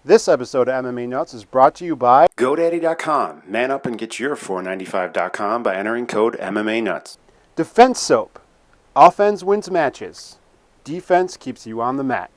This episode of MMA Nuts is brought to you by GoDaddy.com. Man up and get your $4.95.com by entering code MMA Nuts. Defense Soap. Offense wins matches. Defense keeps you on the mat.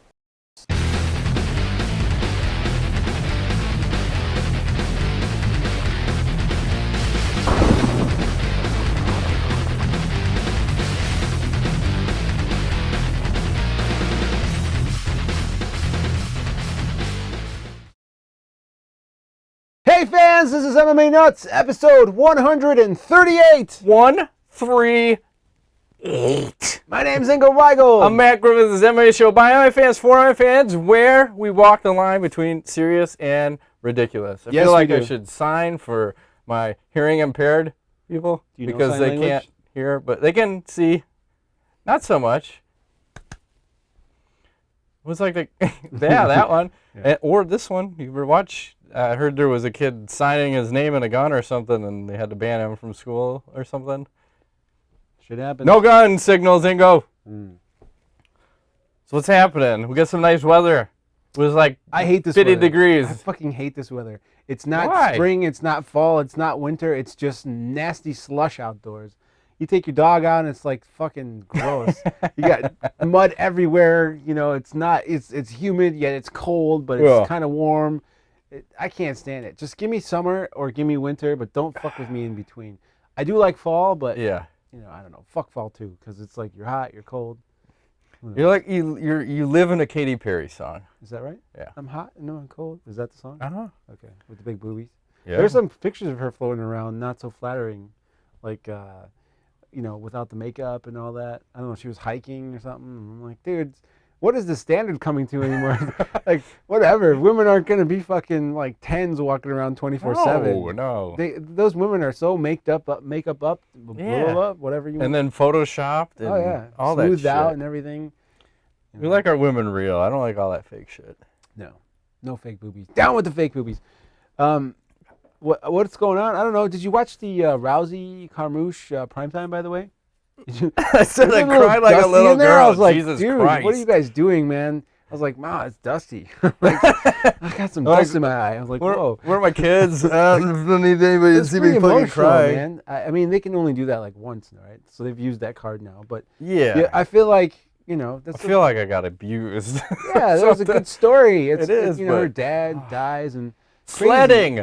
Hey fans, this is MMA Nuts, episode 138. 138. My name's Ingo Weigel. I'm Matt Griffith. This is MMA Show by MMA fans, for MMA fans, where we walk the line between serious and ridiculous. I feel like I should sign for my hearing impaired people because they can't hear, but they can see. Not so much. It was like the that one, or this one. You ever watch? I heard there was a kid signing his name in a gun or something, and they had to ban him from school or something. Should happen. No gun signals, Ingo. So what's happening? We got some nice weather. It was like I hate this 50 weather. degrees. I fucking hate this weather. It's not spring, it's not fall, it's not winter. It's just nasty slush outdoors. You take your dog out and it's like fucking gross. You got mud everywhere. You know, it's humid, yet it's cold, but it's kind of warm. I can't stand it. Just give me summer or give me winter, but don't fuck with me in between. I do like fall, but I don't know. Fuck fall too, because it's like you're hot, you're cold. You're like you live in a Katy Perry song. Is that right? Yeah. I'm hot and no, I'm cold. Is that the song? Okay, with the big boobies. Yeah. There's some pictures of her floating around, not so flattering, like without the makeup and all that. I don't know. She was hiking or something. I'm like, dude. What is the standard coming to anymore? Like, whatever. Women aren't going to be fucking like 10s walking around 24/7. No. Those women are so makeup up, blow up, whatever you want. And then photoshopped and all that shit. Smoothed out and everything. We like our women real. I don't like all that fake shit. No fake boobies. Down with the fake boobies. What's going on? I don't know. Did you watch the Rousey Carouce primetime, by the way? I said I cried like a little girl. I was like, Jesus dude, Christ. what are you guys doing, man? I was like, Ma, it's dusty. I got some dust in my eye. I was like, whoa. Where are my kids? I don't need anybody to see me fucking cry. Man. I mean, they can only do that like once, right? So they've used that card now. But yeah I feel like, I feel like I got abused. Yeah, that was a good story. It is. Her dad dies and Sledding.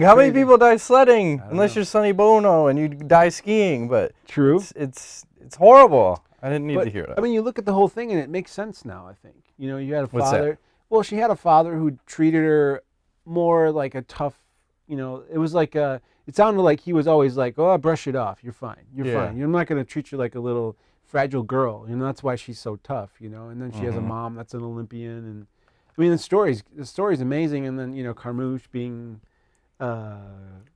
How many people die sledding? Unless you're Sonny Bono and you die skiing, but true. It's horrible. I didn't need to hear that. I mean, you look at the whole thing and it makes sense now, I think. You had a father. What's that? Well, she had a father who treated her more like a tough, it was like it sounded like he was always like, "Oh, brush it off. You're fine. You're fine. I'm not going to treat you like a little fragile girl." That's why she's so tough, And then she has a mom that's an Olympian and I mean, the story's amazing, and then Carouce being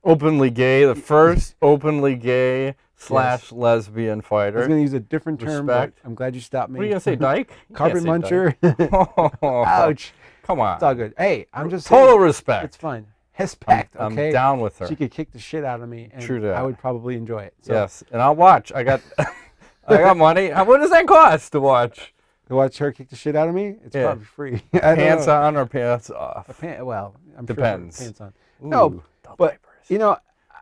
openly gay, the first openly gay / lesbian fighter. I was going to use a different term, but Respect. I'm glad you stopped me. What are you going to say, dyke? Carpet muncher. Ouch. Come on. It's all good. Hey, I'm just total saying, respect. It's fine. Respect. Okay. I'm down with her. She could kick the shit out of me, and True that. I would probably enjoy it. So. Yes, and I'll watch. I got money. What does that cost to watch? To watch her kick the shit out of me? It's probably free. Pants on or pants off? I'm Depends. Sure pants on. Ooh, no, but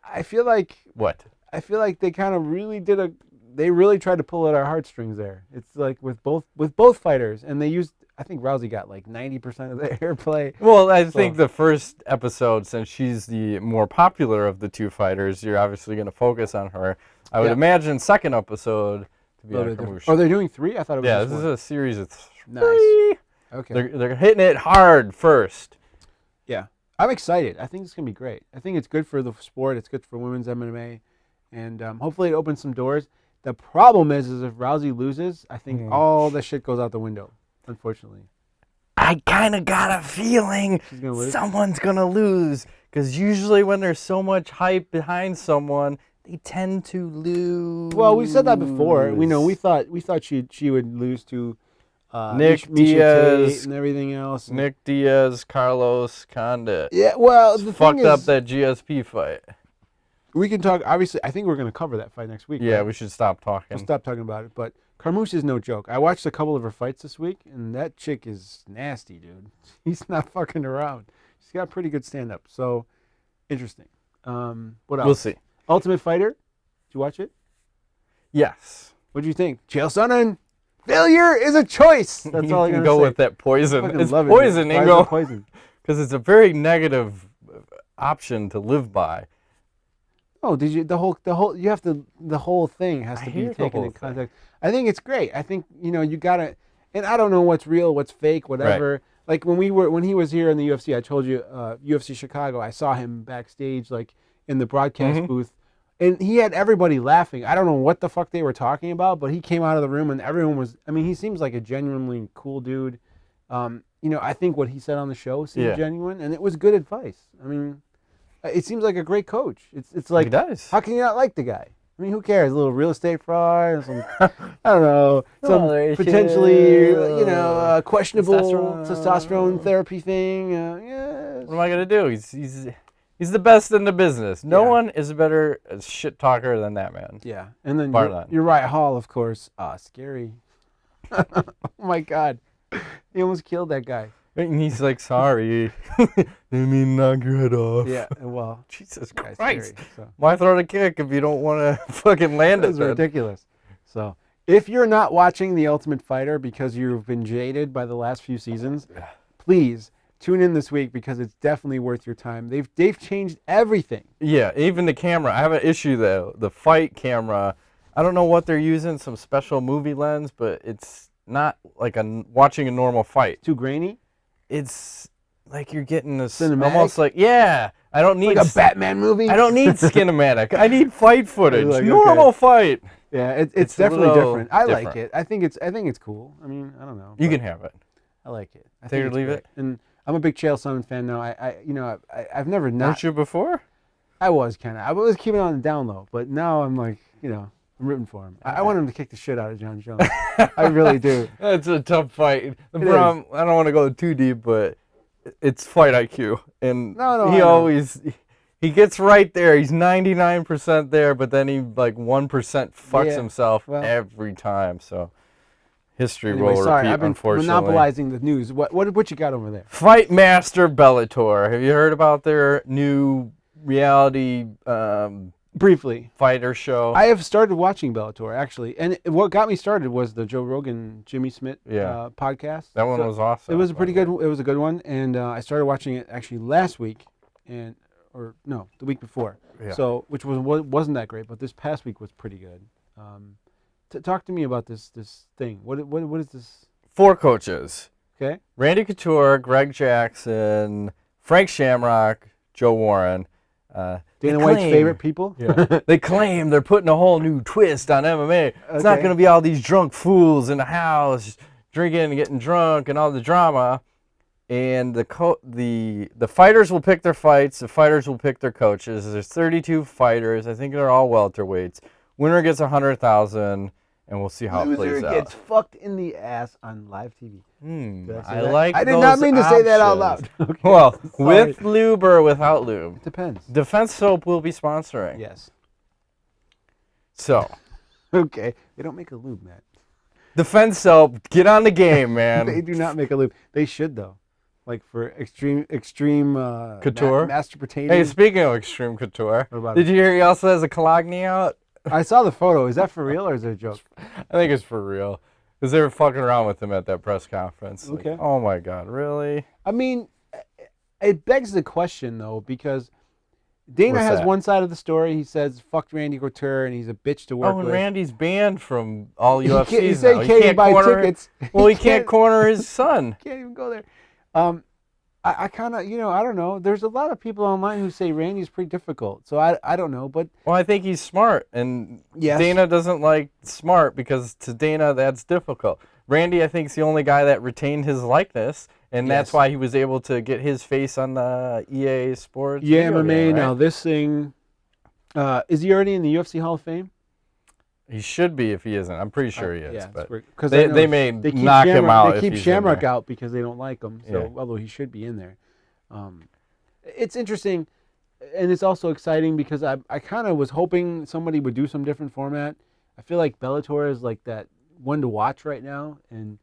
I feel like what? I feel like they kind of really they really tried to pull at our heartstrings there. It's like with both fighters, and they used. I think Rousey got like 90% of the airplay. Well, I think the first episode, since she's the more popular of the two fighters, you're obviously going to focus on her. I would imagine second episode. Oh, they're doing 3? I thought it was this is a series of 3. Nice. Okay. They're hitting it hard first. Yeah. I'm excited. I think it's going to be great. I think it's good for the sport. It's good for women's MMA. And hopefully it opens some doors. The problem is if Rousey loses, I think all the shit goes out the window, unfortunately. I kind of got a feeling someone's going to lose. Because usually when there's so much hype behind someone, they tend to lose. Well, we said that before. We thought she would lose to Nick Diaz and everything else. Nick Diaz, Carlos Condit. Yeah, well, the fucked thing up is, that GSP fight. We can talk. Obviously, I think we're going to cover that fight next week. Yeah, right? we should stop talking. We'll stop talking about it. But Carouce is no joke. I watched a couple of her fights this week, and that chick is nasty, dude. She's not fucking around. She's got pretty good stand-up. So, interesting. What else? We'll see. Ultimate Fighter. Did you watch it? Yes. What do you think? Chael Sonnen, failure is a choice. That's all I'm going to say. Go with that poison. It's love poison, it. Ingo. Poison. Because it's a very negative option to live by. Oh, did you the whole you have to the whole thing has to be taken in context. I think it's great. I think you gotta, and I don't know what's real, what's fake, whatever. Right. Like when he was here in the UFC, I told you UFC Chicago. I saw him backstage, like in the broadcast booth, and he had everybody laughing. I don't know what the fuck they were talking about, but he came out of the room and everyone was. I mean, he seems like a genuinely cool dude. I think what he said on the show seemed genuine, and it was good advice. I mean. It seems like a great coach. It's like, he does. How can you not like the guy? I mean, who cares? A little real estate fraud, some, I don't know, some potentially, questionable testosterone therapy thing. Yeah. What am I gonna do? He's the best in the business. No one is a better shit talker than that man. Yeah, and then Uriah Hall, of course. Scary. Oh my God, he almost killed that guy. And he's like, sorry. They mean knock your head off. Yeah, well. Jesus Christ. Why throw the kick if you don't want to fucking land it? That's ridiculous. So, if you're not watching The Ultimate Fighter because you've been jaded by the last few seasons, please tune in this week because it's definitely worth your time. They've changed everything. Yeah, even the camera. I have an issue, though. The fight camera, I don't know what they're using, some special movie lens, but it's not like watching a normal fight. Too grainy? It's like you're getting this cinematic? Almost like, I don't need like a Batman movie. I don't need cinematic. I need fight footage. Like, normal fight. Yeah, it's definitely different. I like it. I think it's cool. I mean, I don't know. You can have it. I like it. I think leave it. And I'm a big Chael Sonnen fan now. I've never not. Weren't you before? I was kind of. I was keeping it on the down low, but now I'm like, I'm rooting for him. I want him to kick the shit out of John Jones. I really do. That's a tough fight. The problem, I don't want to go too deep, but it's fight IQ. And he gets right there. He's 99% there, but then he like 1% fucks himself every time. So history will repeat, I've been unfortunately. monopolizing the news. What you got over there? Fight Master Bellator. Have you heard about their new reality briefly fighter show? I have started watching Bellator, actually. And what got me started was the Joe Rogan, Jimmy Smith podcast. That one was awesome. It was a good one. And I started watching it actually last week, the week before. Yeah. So, which wasn't that great, but this past week was pretty good. Talk to me about this thing. What is this? 4 coaches. Okay. Randy Couture, Greg Jackson, Frank Shamrock, Joe Warren. Dana White's favorite people? Yeah. They claim they're putting a whole new twist on MMA. It's not going to be all these drunk fools in the house drinking and getting drunk and all the drama. And the fighters will pick their fights. The fighters will pick their coaches. There's 32 fighters. I think they're all welterweights. Winner gets $100,000, and we'll see how it plays out. Loser gets fucked in the ass on live TV. I did not mean to say that out loud. Okay. Well, with lube or without lube? Depends. Defense Soap will be sponsoring. Yes. So. Okay. They don't make a lube, Matt. Defense Soap, get on the game, man. They do not make a lube. They should, though. Like for extreme couture? Master potato. Hey, speaking of extreme couture, did you hear he also has a Cologne out? I saw the photo. Is that for real or is it a joke? I think it's for real. Because they were fucking around with him at that press conference. Okay. Like, oh my God, really? I mean, it begs the question, though, because Dana has one side of the story. He says, fuck Randy Couture, and he's a bitch to work with. And Randy's banned from all UFCs He said he can't buy tickets. Well, he can't corner his son. Can't even go there. I kind of, I don't know. There's a lot of people online who say Randy's pretty difficult. So I don't know, but... Well, I think he's smart, and Dana doesn't like smart because to Dana, that's difficult. Randy, I think, is the only guy that retained his likeness, and that's why he was able to get his face on the EA Sports. Yeah, MMA. Right? Now, this thing... is he already in the UFC Hall of Fame? He should be if he isn't. I'm pretty sure he is. But they may knock him out. They keep Shamrock out because they don't like him. So although he should be in there, it's interesting, and it's also exciting because I kind of was hoping somebody would do some different format. I feel like Bellator is like that one to watch right now. And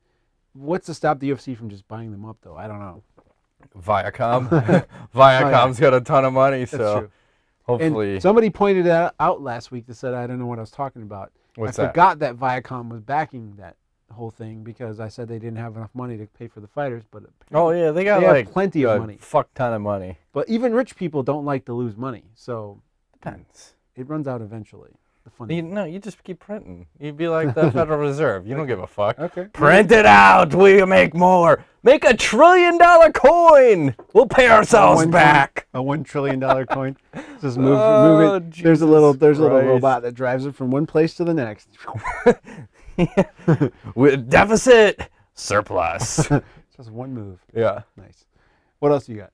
what's to stop the UFC from just buying them up, though? I don't know. Viacom. Viacom's got a ton of money, so That's true. hopefully. And somebody pointed that out last week that said, I don't know what I was talking about. I forgot that Viacom was backing that whole thing because I said they didn't have enough money to pay for the fighters. But they got have plenty of money. Fuck ton of money. But even rich people don't like to lose money, so depends. It runs out eventually. You just keep printing. You'd be like the Federal Reserve. You don't give a fuck. Okay. Print it out. We make more. Make $1 trillion coin. We'll pay ourselves back. A $1 trillion coin. Just move it. There's a little robot that drives it from one place to the next. With deficit, surplus. Just one move. Yeah. Nice. What else you got?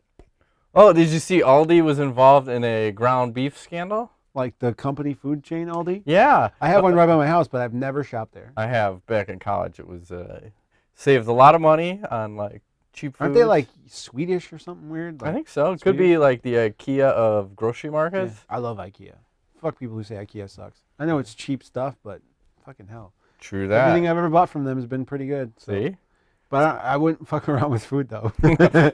Oh, did you see Aldi was involved in a ground beef scandal? Like the company food chain Aldi? Yeah. I have one right by my house, but I've never shopped there. I have back in college. It was saved a lot of money on like cheap food. Aren't they like Swedish or something weird? I think so. It could be like the IKEA of grocery markets. Yeah, I love IKEA. Fuck people who say IKEA sucks. I know it's cheap stuff, but fucking hell. True that. Everything I've ever bought from them has been pretty good. So. See? But I wouldn't fuck around with food, though.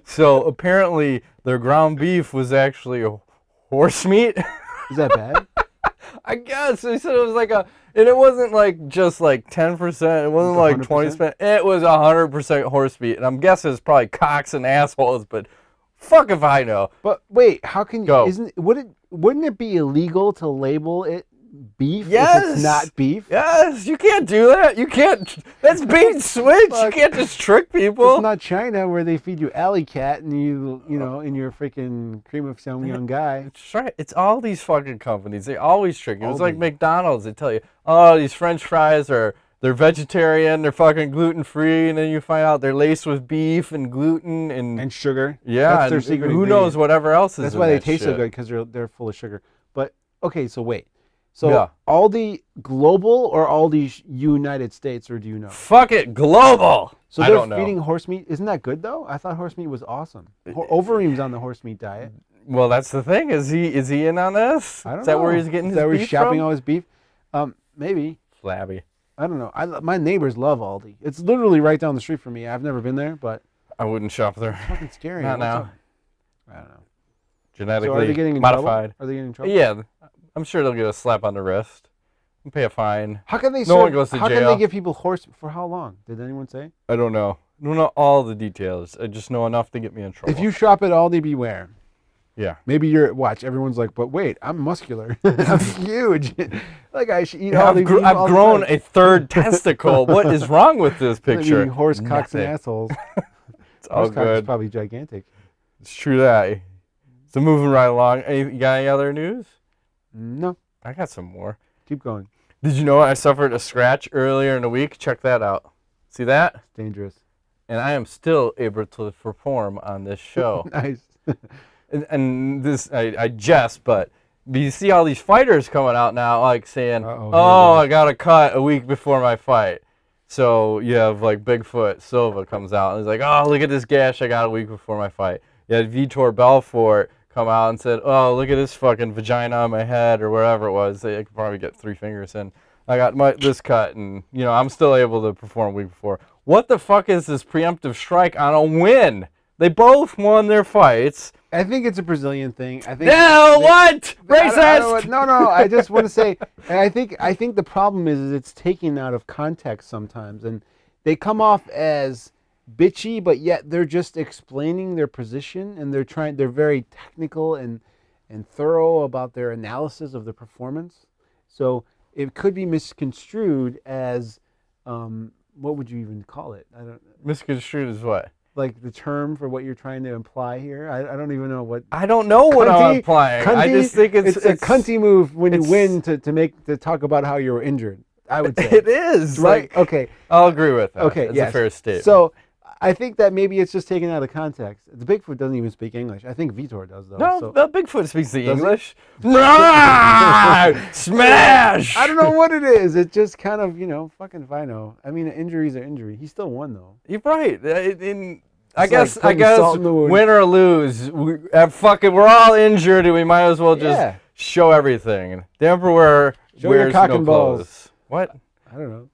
So apparently their ground beef was actually horse meat. Is that bad? I guess. They said it was like and it wasn't like just like 10%. It wasn't like 20%. It was 100% horse meat. And I'm guessing it's probably cocks and assholes, but fuck if I know. But wait, how can Go. Wouldn't it be illegal to label it beef if it's not beef? Yes, you can't do that. You can't. That's bait and switch. You can't just trick people. It's not China where they feed you alley cat and you in your freaking cream of some young guy. That's right. It's all these fucking companies. They always trick you. It's like McDonald's. They tell you, oh, these French fries they're vegetarian, they're fucking gluten free, and then you find out they're laced with beef and gluten and sugar. Yeah, that's their secret. Who knows whatever else is. That's why they taste so good because they're full of sugar. But okay, so wait. So Aldi Global or Aldi United States, or do you know? Fuck it, Global. So they're feeding horse meat. Isn't that good though? I thought horse meat was awesome. Overeem's on the horse meat diet. Well, that's the thing. Is he in on this? I don't know. Is that where he's getting his beef from? Is that where he's shopping all his beef? Maybe. Flabby. I don't know. My neighbors love Aldi. It's literally right down the street from me. I've never been there, but I wouldn't shop there. It's fucking scary. Not now. I don't know. Genetically so are they getting modified. Are they getting in trouble? Yeah. I'm sure they'll get a slap on the wrist and pay a fine. How can they? No one goes to jail. How can they give people horse for how long? Did anyone say? I don't know. I don't know all the details. I just know enough to get me in trouble. If you shop at Aldi, beware. Yeah. Maybe watch. Everyone's like, but wait, I'm muscular. I'm huge. Like I should eat all these. I've grown a third testicle. What is wrong with this picture? Horse cocks and assholes. It's all horse good. Cock is probably gigantic. It's true that. So moving right along. You got any other news? No. I got some more. Keep going. Did you know I suffered a scratch earlier in the week? Check that out. See that? It's dangerous. And I am still able to perform on this show. Nice. and this, I jest, but you see all these fighters coming out now, like saying, I got a cut a week before my fight. So you have like Bigfoot Silva comes out and he's like, oh, look at this gash I got a week before my fight. You had Vitor Belfort come out and said, oh, look at this fucking vagina on my head or wherever it was. They could probably get 3 fingers in. I got this cut and, I'm still able to perform a week before. What the fuck is this preemptive strike on a win? They both won their fights. I think it's a Brazilian thing. I think. No, what? Racist! No. I just want to say, I think the problem is it's taken out of context sometimes, and they come off as bitchy, but yet they're just explaining their position, and they're very technical and thorough about their analysis of the performance. So it could be misconstrued as, what would you even call it? Misconstrued as what? Like the term for what you're trying to imply here. I don't even know what. I don't know what I'm implying. I just think it's a cunty move when you win to talk about how you were injured. I would say it is right. Like, okay, I'll agree with that. Okay, it's a fair statement. So I think that maybe it's just taken out of context. The Bigfoot doesn't even speak English. I think Vitor does though. No, Bigfoot speaks the English. Smash! I don't know what it is. It just kind of, fucking Vino. I mean, injuries are injury. He still won though. You're right. I guess win or lose, we're all injured and we might as well just show everything. The Emperor wears no clothes. What? I don't know.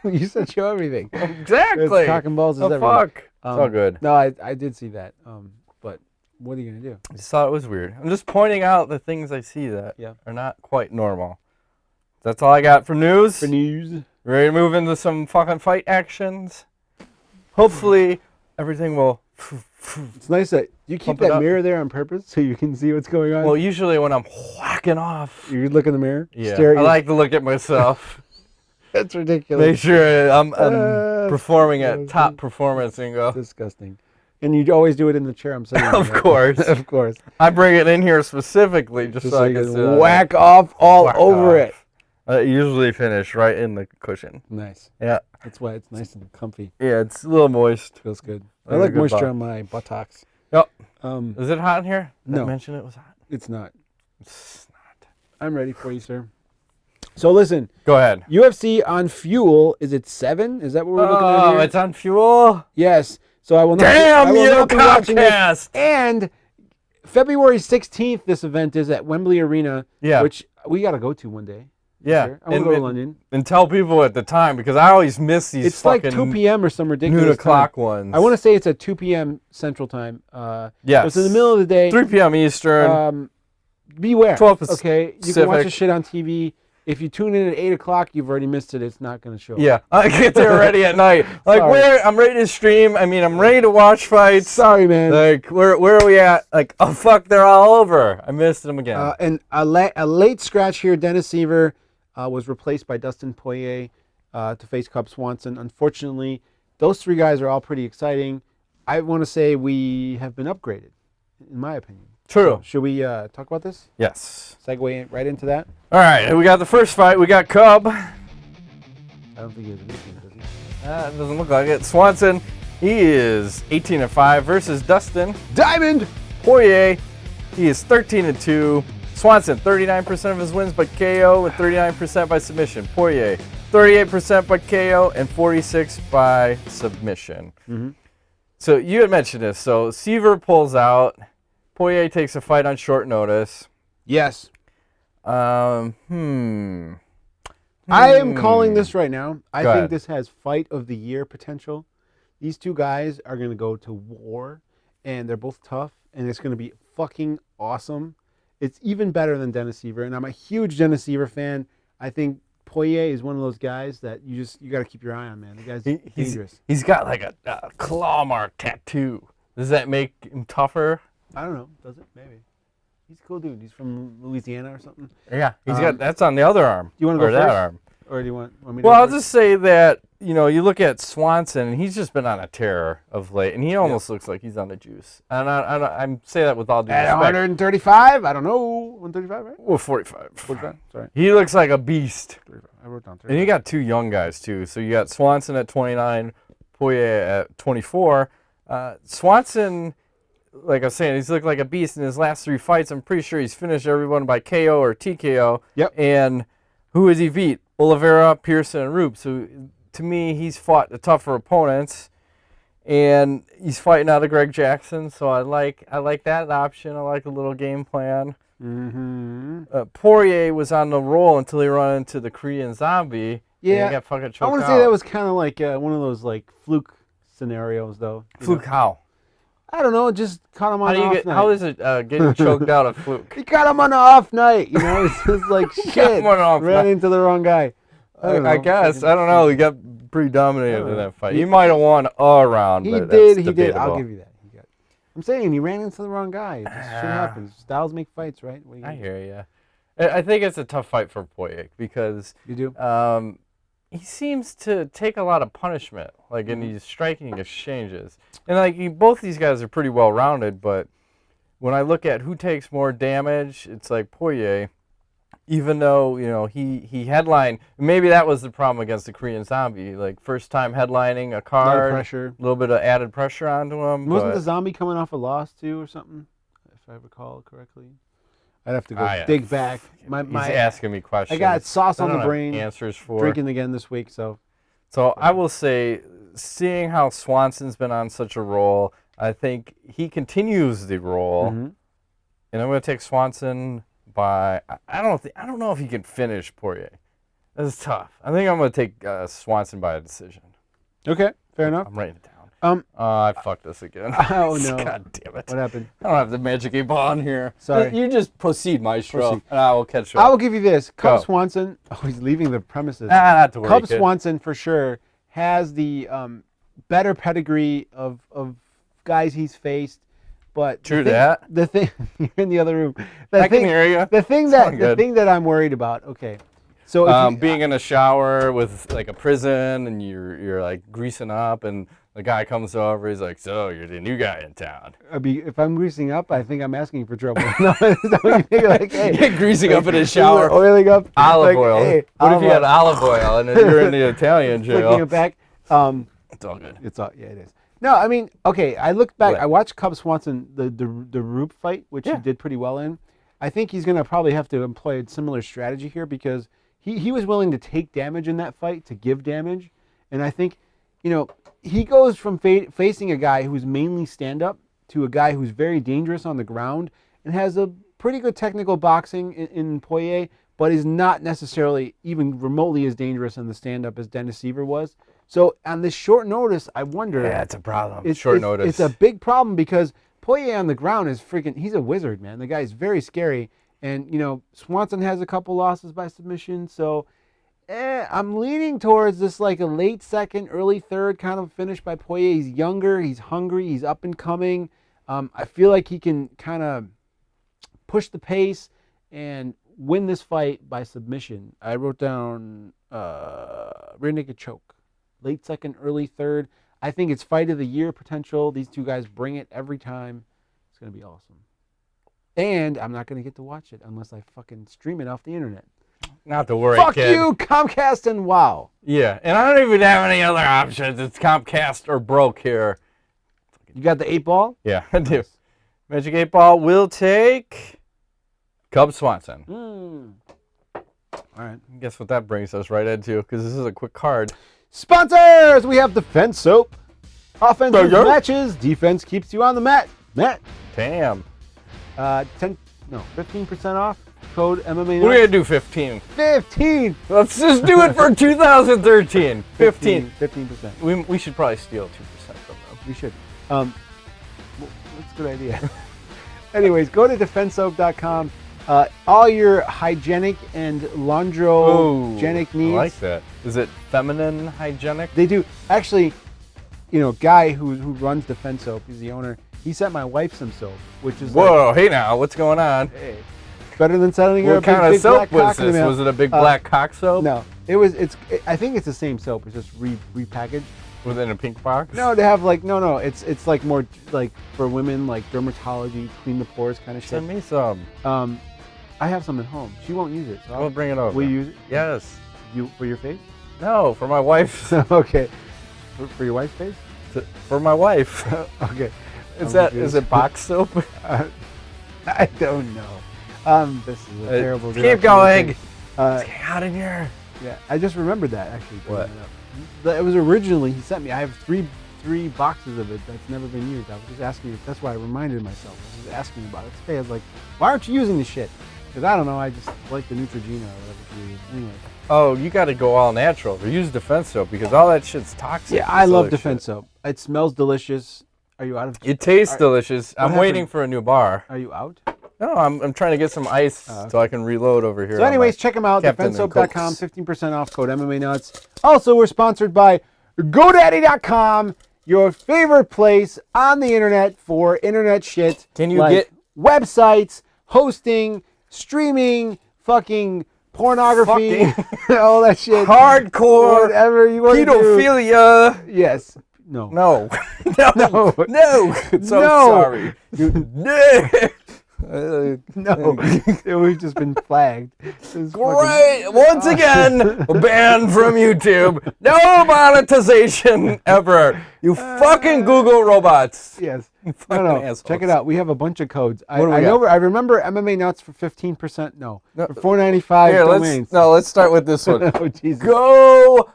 You said show everything. Exactly. Cock and balls is everything. Fuck. It's all good. No, I did see that. But what are you gonna do? I just thought it was weird. I'm just pointing out the things I see that are not quite normal. That's all I got for news. Ready to move into some fucking fight actions? Hopefully, everything will. It's nice that you keep that mirror there on purpose so you can see what's going on. Well, usually when I'm whacking off, you look in the mirror. Yeah, I like to look at myself. That's ridiculous. Make sure I'm performing at top performance and go. Disgusting. And you always do it in the chair I'm sitting in. Of course. Of course. I bring it in here specifically just so I can whack off all over it. I usually finish right in the cushion. Nice. Yeah. That's why it's nice and comfy. Yeah, it's a little moist. Feels good. I like moisture on my buttocks. Yep. Is it hot in here? No. I mentioned it was hot. It's not. It's not. I'm ready for you, sir. So listen. Go ahead. UFC on Fuel. Is it 7? Is that what we're looking at here? Oh, it's on Fuel? Yes. So I will not. Damn you, Comcast! And February 16th, this event is at Wembley Arena. Yeah. Which we got to go to one day. Yeah. I want to go to London. And tell people at the time, because I always miss these It's like 2 p.m. or some ridiculous noon o'clock time. ones. I want to say it's at 2 p.m. Central Time. Yes. It's in the middle of the day. 3 p.m. Eastern. Beware. 12 okay? You can watch the shit on TV. If you tune in at 8 o'clock, you've already missed it. It's not going to show. Yeah. I get there already at night. Like, I'm ready to stream. I mean, I'm ready to watch fights. Sorry, man. Like, where are we at? Like, oh, fuck, they're all over. I missed them again. And a late scratch here, Dennis Seaver was replaced by Dustin Poirier to face Cub Swanson. Unfortunately, those 3 guys are all pretty exciting. I want to say we have been upgraded, in my opinion. True. So, should we talk about this? Yes. Segue right into that? All right, we got the first fight. We got Cub. I don't think he has anything, does he? It doesn't look like it. Swanson, he is 18-5 versus Dustin. Diamond! Poirier, he is 13-2. Swanson, 39% of his wins by KO and 39% by submission. Poirier, 38% by KO and 46% by submission. Mm-hmm. So you had mentioned this. So Seaver pulls out. Poirier takes a fight on short notice. Yes. I am calling this right now. I Go think ahead. this has fight of the year potential. These 2 guys are going to go to war, and they're both tough, and it's going to be fucking awesome. It's even better than Dennis Seaver, and I'm a huge Dennis Seaver fan. I think Poirier is one of those guys that you got to keep your eye on, man. The guy's dangerous. He's got like a claw mark tattoo. Does that make him tougher? I don't know. Does it? Maybe. He's a cool dude. He's from Louisiana or something. Yeah, he's got that's on the other arm. Do you want to go that first? arm? Or do you want me to Well, go I'll first? just say that, you look at Swanson, and he's just been on a tear of late, and he almost looks like he's on the juice. And I say that with all due respect. At 135? I don't know. 135, right? Well, 45. 45? Sorry. He looks like a beast. 35. I wrote down 35. And you got 2 young guys, too. So you got Swanson at 29, Poirier at 24. Swanson, like I was saying, he's looked like a beast in his last 3 fights. I'm pretty sure he's finished everyone by KO or TKO. Yep. And who has he beat? Oliveira, Pearson, and Roop. So to me, he's fought the tougher opponents, and he's fighting out of Greg Jackson. So I like that option. I like a little game plan. Mm-hmm. Poirier was on the roll until he ran into the Korean Zombie. Yeah. And he got fucking choked out. I want to say that was kind of like one of those like fluke scenarios, though. Fluke how? I don't know. Just caught him on an off night. How is it getting choked out a fluke? He got him on an off night. It's just like shit. Ran into the wrong guy. I guess. I don't know. He got pretty dominated in that fight. He might have won a round. He but did. That's He did. I'll debatable. give you that. I'm saying he ran into the wrong guy. It just shit happens. Styles make fights, right? I hear you. I think it's a tough fight for Poirier because you do. He seems to take a lot of punishment, like in these striking exchanges. And like both these guys are pretty well rounded, but when I look at who takes more damage, it's like Poirier. Even though he headlined, maybe that was the problem against the Korean Zombie. Like first time headlining a card, A lot of pressure, a little bit of added pressure onto him. Wasn't the Zombie coming off a loss too, or something? If I recall correctly. I'd have to go dig back. He's asking me questions. I got sauce on the brain. Answers for drinking again this week, so. So I will say, seeing how Swanson's been on such a roll, I think he continues the roll, and I'm going to take Swanson by. I don't know if he can finish Poirier. This is tough. I think I'm going to take Swanson by a decision. Okay, fair enough. I'm writing it down. I fucked this again. Oh, no. God damn it. What happened? I don't have the Magic 8 Ball on here. Sorry. You just proceed, Maestro, and I will catch up. I will give you this. Cub Swanson. Oh, he's leaving the premises. Not to worry, Cub kid. Swanson, for sure, has the better pedigree of guys he's faced. But the thing you're in the other room. I can hear you. The thing that I'm worried about. Okay, so being in a shower with like a prison and you're like greasing up and the guy comes over, he's like, "So you're the new guy in town." If I'm greasing up, I think I'm asking for trouble. No, like, hey, greasing up in his shower, oiling up, olive oil. Hey, what if you had olive oil and then you're in the Italian jail? Flicking it back. It's all good. Yeah, it is. No, I mean, okay. I looked back. I watched Cub Swanson the Roop fight, which he did pretty well in. I think he's gonna probably have to employ a similar strategy here because he was willing to take damage in that fight to give damage, and I think, he goes from facing a guy who's mainly stand up to a guy who's very dangerous on the ground and has a pretty good technical boxing in Poirier, but is not necessarily even remotely as dangerous in the stand up as Dennis Seaver was. So on this short notice, I wonder. Yeah, it's a problem. Notice. It's a big problem because Poirier on the ground is he's a wizard, man. The guy's very scary. And, Swanson has a couple losses by submission. So I'm leaning towards this like a late second, early third kind of finish by Poirier. He's younger, he's hungry, he's up and coming. I feel like he can kind of push the pace and win this fight by submission. I wrote down rear naked choke. Late second, early third. I think it's fight of the year potential. These two guys bring it every time. It's going to be awesome. And I'm not going to get to watch it unless I fucking stream it off the internet. Not to worry, Fuck kid. you, Comcast and WoW. Yeah, and I don't even have any other options. It's Comcast or broke here. You got the 8 ball? Yeah, I do. Magic 8 Ball will take Cub Swanson. All right. Guess what that brings us right into, because this is a quick card. Sponsors! We have Defense Soap. Offensive matches, defense keeps you on the mat. Damn. 15% off. Code MMA. We're going to do 15. 15! Let's just do it for 2013. 15. 15%. We should probably steal 2% from them. We should. That's a good idea. Anyways, go to defensesoap.com. All your hygienic and laundrogenic needs. I like that. Is it feminine hygienic? They do. Actually, guy who runs Defense Soap, he's the owner, he sent my wife some soap, which is hey now, what's going on? Hey, better than sending her a big soap was this? Was it a big black cock soap? No. I think it's the same soap. It's just repackaged. Within a pink box? No, they have no. It's like more like for women, like dermatology, clean the pores kind of shit. Send me some. I have some at home. She won't use it. So I'll bring it over. Will you use it? Yes. For your face? No, for my wife. Okay. For your wife's face? For my wife. Okay. Is it box soap? I don't know. This is a terrible. Keep going. It's getting hot in here. Yeah, I just remembered that actually. What? It was originally he sent me. I have three boxes of it that's never been used. I was just asking. That's why I reminded myself. I was asking about it today. I was like, why aren't you using this shit? Because I don't know. I just like the Neutrogena or whatever you use. Anyway. Oh, you got to go all natural. Or use Defense Soap because all that shit's toxic. Yeah, I love Defense Soap. It smells delicious. Are you out of? It tastes delicious. I'm waiting for a new bar. Are you out? No, I'm trying to get some ice so I can reload over here. So anyways, check them out. DefenseSoap.com, 15% off, code MMANUTS. Also, we're sponsored by GoDaddy.com, your favorite place on the internet for internet shit. Can you get websites, hosting, streaming, fucking pornography, all that shit. Hardcore, whatever you want to do. Pedophilia. Yes. No. No. So sorry. No, we've just been flagged. Great! Once again, banned from YouTube. No monetization ever. You fucking Google robots. Yes. No. Assholes. Check it out. We have a bunch of codes. I remember MMA Nuts for 15%. No. For $4.95 domains. Let's start with this one. Oh, Jesus. Go.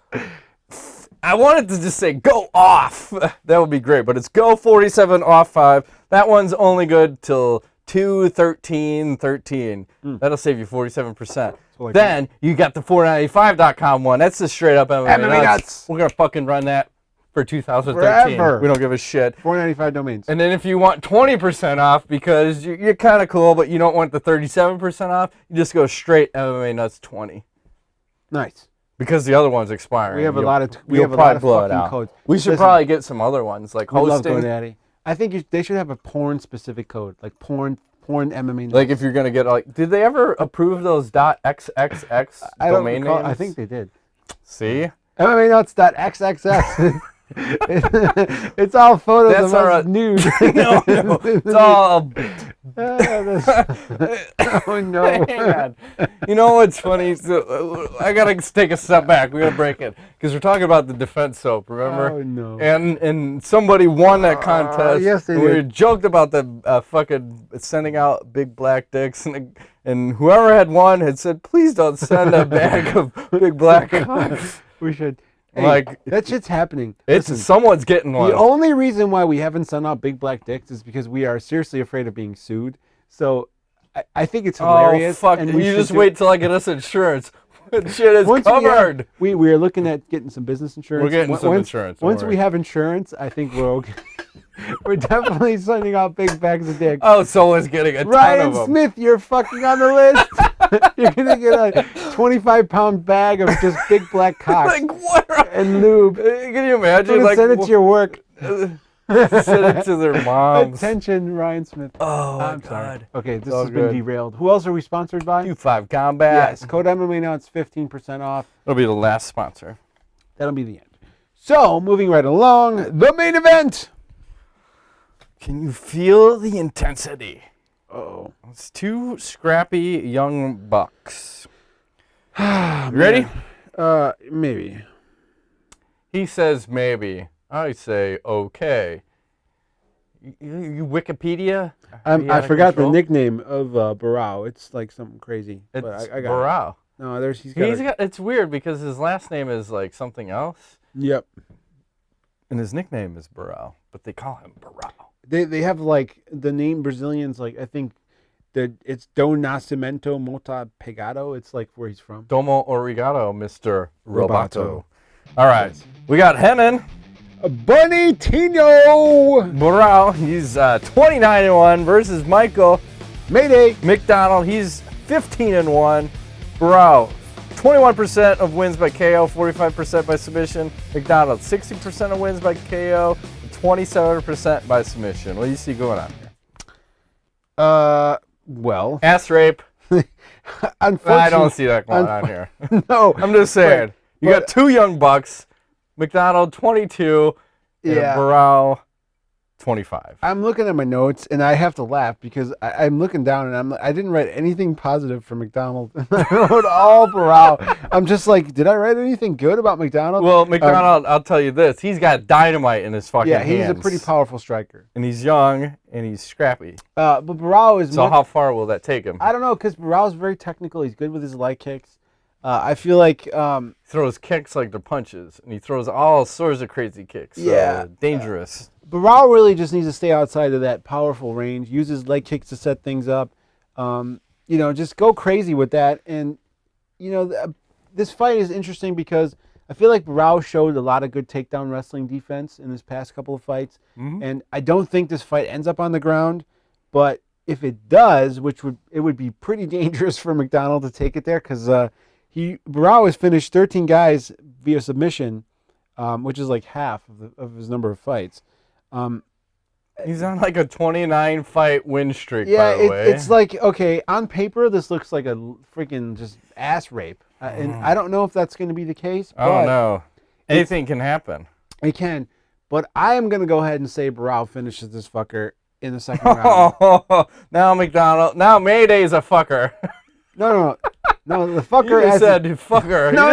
I wanted to just say go off. That would be great, but it's go 47 off 5. That one's only good till 2/13/13. That'll save you 47%. Then you got the 495.com one. That's the straight up MMA Nuts. We're going to fucking run that for 2013. Forever. We don't give a shit. 495 domains. And then if you want 20% off because you're kind of cool, but you don't want the 37% off, you just go straight MMA Nuts 20. Nice. Because the other one's expiring. We have a lot of fucking codes. We should probably get some other ones like hosting. Love GoDaddy. I think they should have a porn specific code, like porn MMA Nuts. Like if you're gonna get did they ever approve those .xxx domain names? I think they did. See? MMANuts.xxx. It's all photos of us nude. No, it's all. Oh no! Man. You know what's funny? So, I gotta take a step back. We gotta break it because we're talking about the defense soap. Remember? Oh no! And somebody won that contest. Yes, they did. We joked about the fucking sending out big black dicks, and whoever had won had said, "Please don't send a bag of big black cocks." We should. Hey, like that shit's happening. Listen, someone's getting one. The only reason why we haven't sent out big black dicks is because we are seriously afraid of being sued. So I think it's hilarious. Oh fuck! And you just wait till I get us insurance. Shit is covered. We are looking at getting some business insurance. We're getting some insurance. Once we have insurance, I think we're okay. We're definitely sending out big bags of dicks. Oh, someone's getting a ton Ryan of them. Smith, you're fucking on the list. You're gonna get a 25-pound bag of just big black cocks and lube. Can you imagine? Like, send it to your work. Send it to their moms. Attention, Ryan Smith. Oh my God. Sorry. Okay, this has been derailed. Who else are we sponsored by? Q5 Combat. Yes, code MMA now. It's 15% off. That'll be the last sponsor. That'll be the end. So, moving right along, the main event. Can you feel the intensity? Oh, it's two scrappy young bucks. You ready? Maybe. He says maybe. I say okay. You Wikipedia? I forgot the nickname of Barao. It's like something crazy. It's I got Barao. No, he's got. It's weird because his last name is like something else. Yep. And his nickname is Barao, but they call him Barao. They have like the name Brazilians, like I think that it's Do Nascimento Mota Pegado. It's like where he's from. Domo Origato, Mr. Roboto. All right. We got Renan. Bunny Tino. Barao, he's 29-1 versus Michael. Mayday. McDonald, he's 15-1. Barao, 21% of wins by KO, 45% by submission. McDonald, 60% of wins by KO, 27% by submission. What do you see going on here? Well. Ass rape. Unfortunately, I don't see that going on here. No. I'm just saying. You got two young bucks. McDonald, 22. And Barao, 25. I'm looking at my notes, and I have to laugh because I'm looking down, and I didn't write anything positive for McDonald. I wrote all Barao. I'm just like, did I write anything good about McDonald? Well, McDonald, I'll tell you this. He's got dynamite in his fucking hands. Yeah, he's a pretty powerful striker. And he's young, and he's scrappy. But Barao is... So how far will that take him? I don't know, because Barao's very technical. He's good with his leg kicks. I feel like... he throws kicks like they're punches, and he throws all sorts of crazy kicks. So dangerous. Barao really just needs to stay outside of that powerful range, use his leg kicks to set things up. Just go crazy with that. And, this fight is interesting because I feel like Barao showed a lot of good takedown wrestling defense in his past couple of fights. Mm-hmm. And I don't think this fight ends up on the ground, but if it does, it would be pretty dangerous for McDonald to take it there because Barao has finished 13 guys via submission, which is like half of his number of fights. He's on like a 29-fight win streak, by the way. It's like, okay, on paper, this looks like a freaking just ass rape. And I don't know if that's going to be the case. I don't know. Anything can happen. It can. But I am going to go ahead and say Barao finishes this fucker in the second round. Now McDonald. Now Mayday's a fucker. No, the fucker. You just said fucker. No,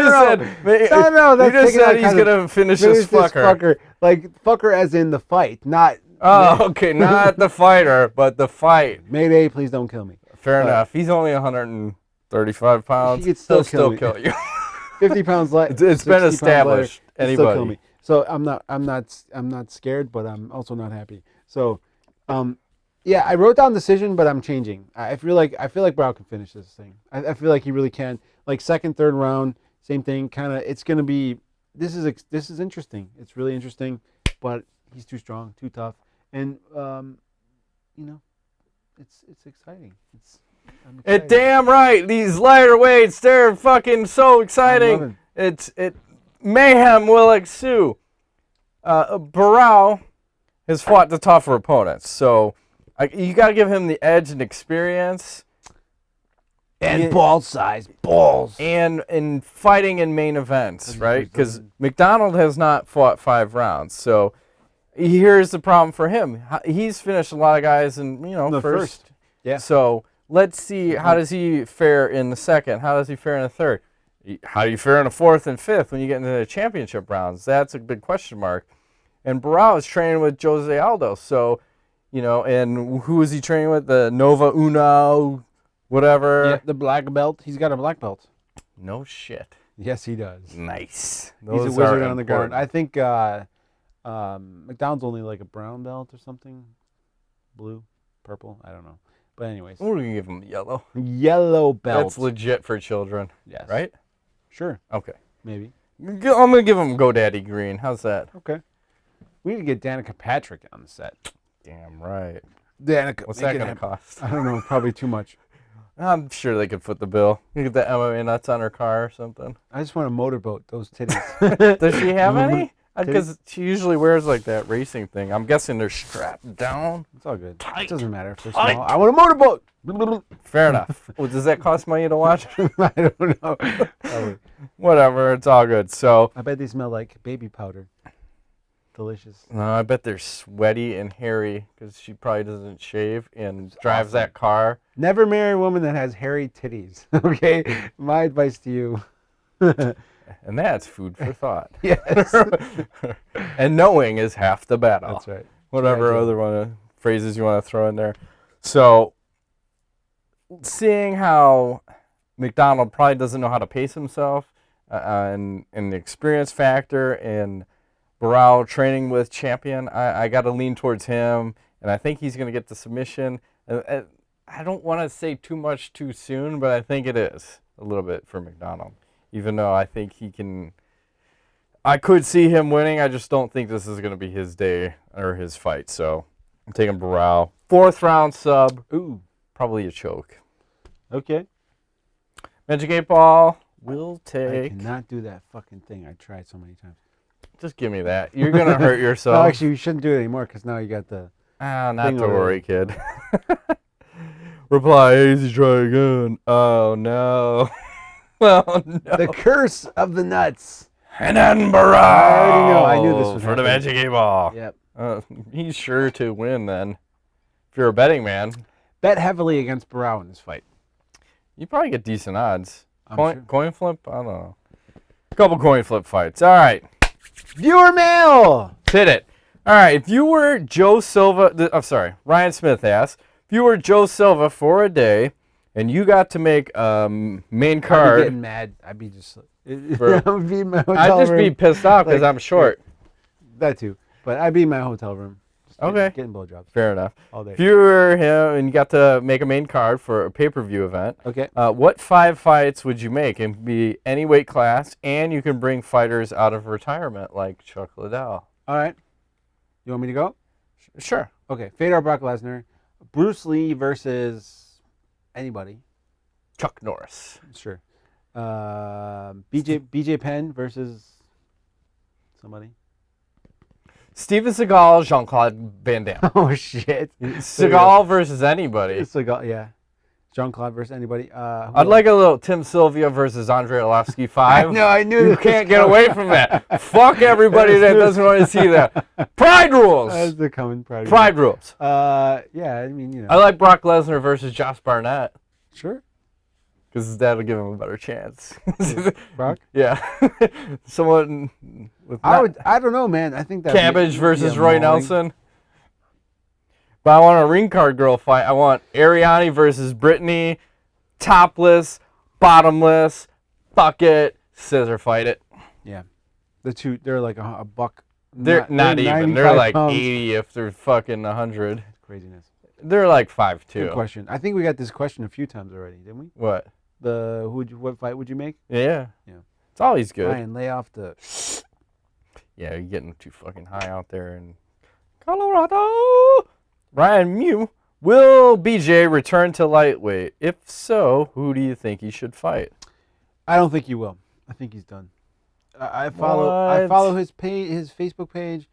you just said he's gonna finish this fucker. Like fucker, as in the fight, not. Oh, okay, not the fighter, but the fight. Mayday, please don't kill me. Fair enough. He's only 135 pounds. He could still kill you. 50 pounds light. It's been established. Anybody. Still kill me. So I'm not scared, but I'm also not happy. So, Yeah, I wrote down decision, but I'm changing. I feel like Barao can finish this thing. I feel like he really can. Like second, third round, same thing. Kind of, it's gonna be. This is interesting. It's really interesting, but he's too strong, too tough, and it's exciting. I'm excited. Damn right. These lighter weights, they're fucking so exciting. Mayhem will ensue. Barao has fought the tougher opponents, so you got to give him the edge and experience. And ball size, balls. And in fighting in main events, right? Because McDonald has not fought 5 rounds, so here's the problem for him. He's finished a lot of guys in, the first. Yeah. So let's see, how does he fare in the second? How does he fare in the third? How do you fare in the fourth and fifth when you get into the championship rounds? That's a big question mark. And Barao is training with Jose Aldo. So, and who is he training with? The Nova Uno, whatever. Yeah, the black belt. He's got a black belt. No shit. Yes, he does. Nice. He's a wizard on the ground. I think McDonald's only like a brown belt or something. Blue, purple, I don't know. But anyways. We're going to give him yellow. Yellow belt. That's legit for children. Yes. Right? Sure. Okay. Maybe. I'm going to give him GoDaddy Green. How's that? Okay. We need to get Danica Patrick on the set. Damn right. Danica. What's that going to cost? I don't know. Probably too much. I'm sure they could foot the bill. You get the MMANUTS on her car or something. I just want a motorboat, those titties. Does she have any? Because she usually wears like that racing thing. I'm guessing they're strapped down. It's all good. Tight. It doesn't matter if they're small. I want a motorboat. Fair enough. Well, does that cost money to watch? I don't know. Probably. Whatever. It's all good. So I bet they smell like baby powder. Delicious. No, I bet they're sweaty and hairy because she probably doesn't shave and drives that car. Never marry a woman that has hairy titties. Okay? My advice to you. And that's food for thought. Yes. And knowing is half the battle. That's right. Whatever other phrases you want to throw in there. So, seeing how McDonald probably doesn't know how to pace himself and the experience factor and Barao training with champion, I got to lean towards him, and I think he's going to get the submission. I don't want to say too much too soon, but I think it is a little bit for McDonald. Even though I think he can, I could see him winning. I just don't think this is going to be his day or his fight. So I'm taking Barao. 4th round sub. Ooh. Probably a choke. Okay. Magic 8 Ball will take. I cannot do that fucking thing. I tried so many times. Just give me that. You're going to hurt yourself. No, actually, you shouldn't do it anymore because now you got the. Not to worry, kid. Reply, easy, try again. Oh, no. Well, no. The curse of the nuts. Renan Barao. I already know. I knew this was for the Magic 8 Ball. Yep. He's sure to win then. If you're a betting man. Bet heavily against Barao in this fight. You probably get decent odds. Sure. Coin flip? I don't know. A couple coin flip fights. All right. Viewer mail. Hit it. All right. If you were Joe Silva, Ryan Smith asks, if you were Joe Silva for a day, and you got to make main card. I'd be getting mad. I'd be just. I'd be in my hotel I'd just room. be pissed off because I'm short. That too. But I'd be in my hotel room. Okay. Getting blowjobs. Fair enough. All day. If you were him and you got to make a main card for a pay-per-view event. Okay. What 5 fights would you make? It can be any weight class, and you can bring fighters out of retirement like Chuck Liddell. All right. You want me to go? Sure. Okay. Fedor Brock Lesnar. Bruce Lee versus anybody. Chuck Norris. Sure. BJ Penn versus somebody. Steven Seagal, Jean-Claude Van Damme. Oh, shit. Seagal versus anybody. Seagal, yeah. Jean-Claude versus anybody. I'd like a little Tim Sylvia versus Andrei Arlovsky 5. No, I knew you can't get away from that. Fuck everybody that doesn't want to see that. Pride rules. That's the coming Pride rules. Yeah, I mean, you know. I like Brock Lesnar versus Josh Barnett. Sure. Because that'll give him a better chance. Brock? Yeah. Someone with I don't know, man. I think that Cabbage versus Roy Nelson. But I want a ring card girl fight. I want Ariane versus Brittany. Topless, bottomless, fuck it, scissor fight it. Yeah. The two, they're like $1. They're not even. They're like pounds. 80 if they're fucking 100. Craziness. They're like 5'2". Good question. I think we got this question a few times already, didn't we? What? What fight would you make? Yeah. It's always good. Ryan, lay off the... Yeah, you're getting too fucking high out there in Colorado. Ryan Mew, will BJ return to lightweight? If so, who do you think he should fight? I don't think he will. I think he's done. I follow his Facebook page.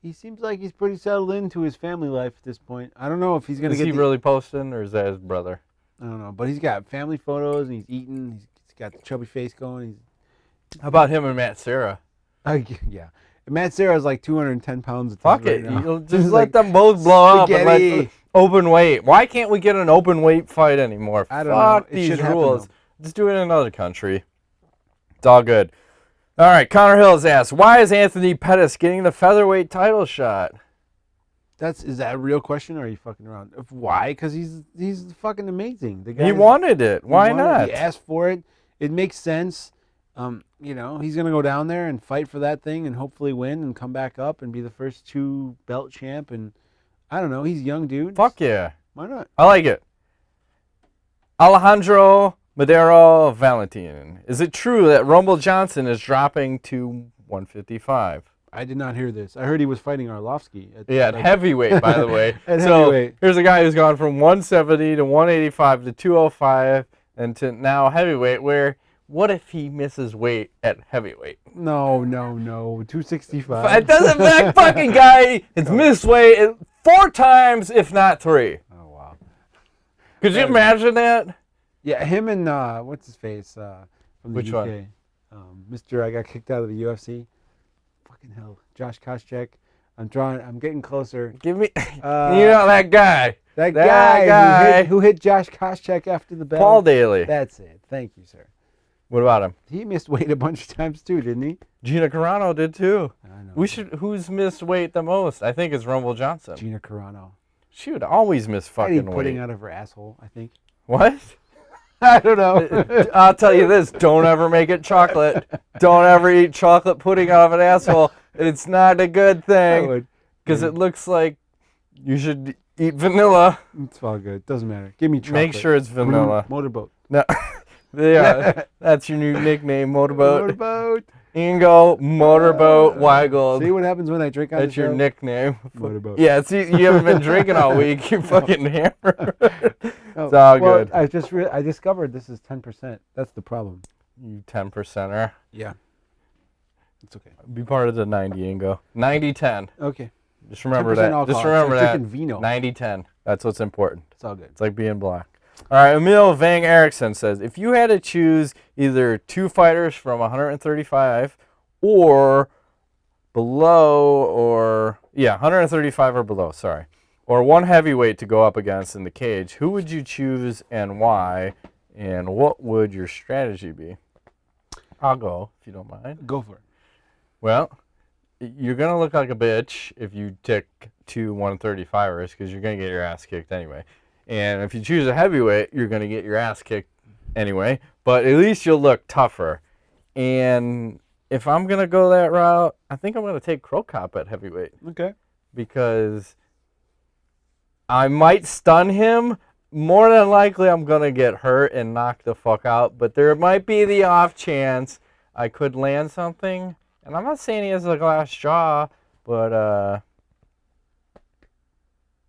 He seems like he's pretty settled into his family life at this point. I don't know if he's gonna Is he really posting, or is that his brother? I don't know, but he's got family photos and he's eating. He's got the chubby face going. How about him and Matt Serra? Yeah. Matt Serra's like 210 pounds. Fuck it. You'll just let them both blow up and let open weight. Why can't we get an open weight fight anymore? I don't Fuck know. these rules. Just do it in another country. It's all good. All right. Connor Hills asks, why is Anthony Pettis getting the featherweight title shot? Is that a real question, or are you fucking around? Why? Because he's fucking amazing. The guy, he wanted it. Why not? He asked for it. It makes sense. He's gonna go down there and fight for that thing and hopefully win and come back up and be the first 2 belt champ. And I don't know. He's a young dude. Fuck yeah. Why not? I like it. Alejandro Madero Valentin. Is it true that Rumble Johnson is dropping to 155? I did not hear this. I heard he was fighting Arlovsky. At heavyweight, by the way. Heavyweight. Here's a guy who's gone from 170 to 185 to 205 and to now heavyweight, where what if he misses weight at heavyweight? No. 265. It doesn't that fucking guy. It's missed weight 4 times, if not 3. Oh, wow. Could you imagine that? Yeah, him and, what's his face? From the Which UK. one? Mr. I got kicked out of the UFC. Fucking hell. Josh Koscheck. I'm getting closer. Give me, that guy. That guy who hit Josh Koscheck after the bell. Paul Daly. That's it. Thank you, sir. What about him? He missed weight a bunch of times too, didn't he? Gina Carano did too. I know. Who's missed weight the most? I think it's Rumble Johnson. Gina Carano. She would always miss fucking weight. Pudding out of her asshole, I think. What? I don't know. I'll tell you this: don't ever make it chocolate. Don't ever eat chocolate pudding out of an asshole. It's not a good thing because it looks like you should eat vanilla. It's all good. Doesn't matter. Give me chocolate. Make sure it's vanilla. Motorboat. No. Yeah, that's your new nickname, Motorboat. Motorboat. Ingo, Motorboat, Weigel. See what happens when I drink on the show? That's your nickname. Motorboat. Yeah, see, you haven't been drinking all week. You fucking hammer. It's all good. I discovered this is 10%. That's the problem. You 10%er. Yeah. It's okay. Be part of the 90, Ingo. 90-10. Okay. Just remember that. Alcohol. Just remember that. Vino. 90-10. That's what's important. It's all good. It's like being black. All right, Emil Vang Erickson says, if you had to choose either 2 fighters from 135 or below, or 135 or below, sorry, or 1 heavyweight to go up against in the cage, who would you choose and why, and what would your strategy be? I'll go, if you don't mind. Go for it. Well, you're going to look like a bitch if you take 2 135ers because you're going to get your ass kicked anyway. And if you choose a heavyweight, you're going to get your ass kicked anyway. But at least you'll look tougher. And if I'm going to go that route, I think I'm going to take Crow Cop at heavyweight. Okay. Because I might stun him. More than likely, I'm going to get hurt and knock the fuck out. But there might be the off chance I could land something. And I'm not saying he has a glass jaw, but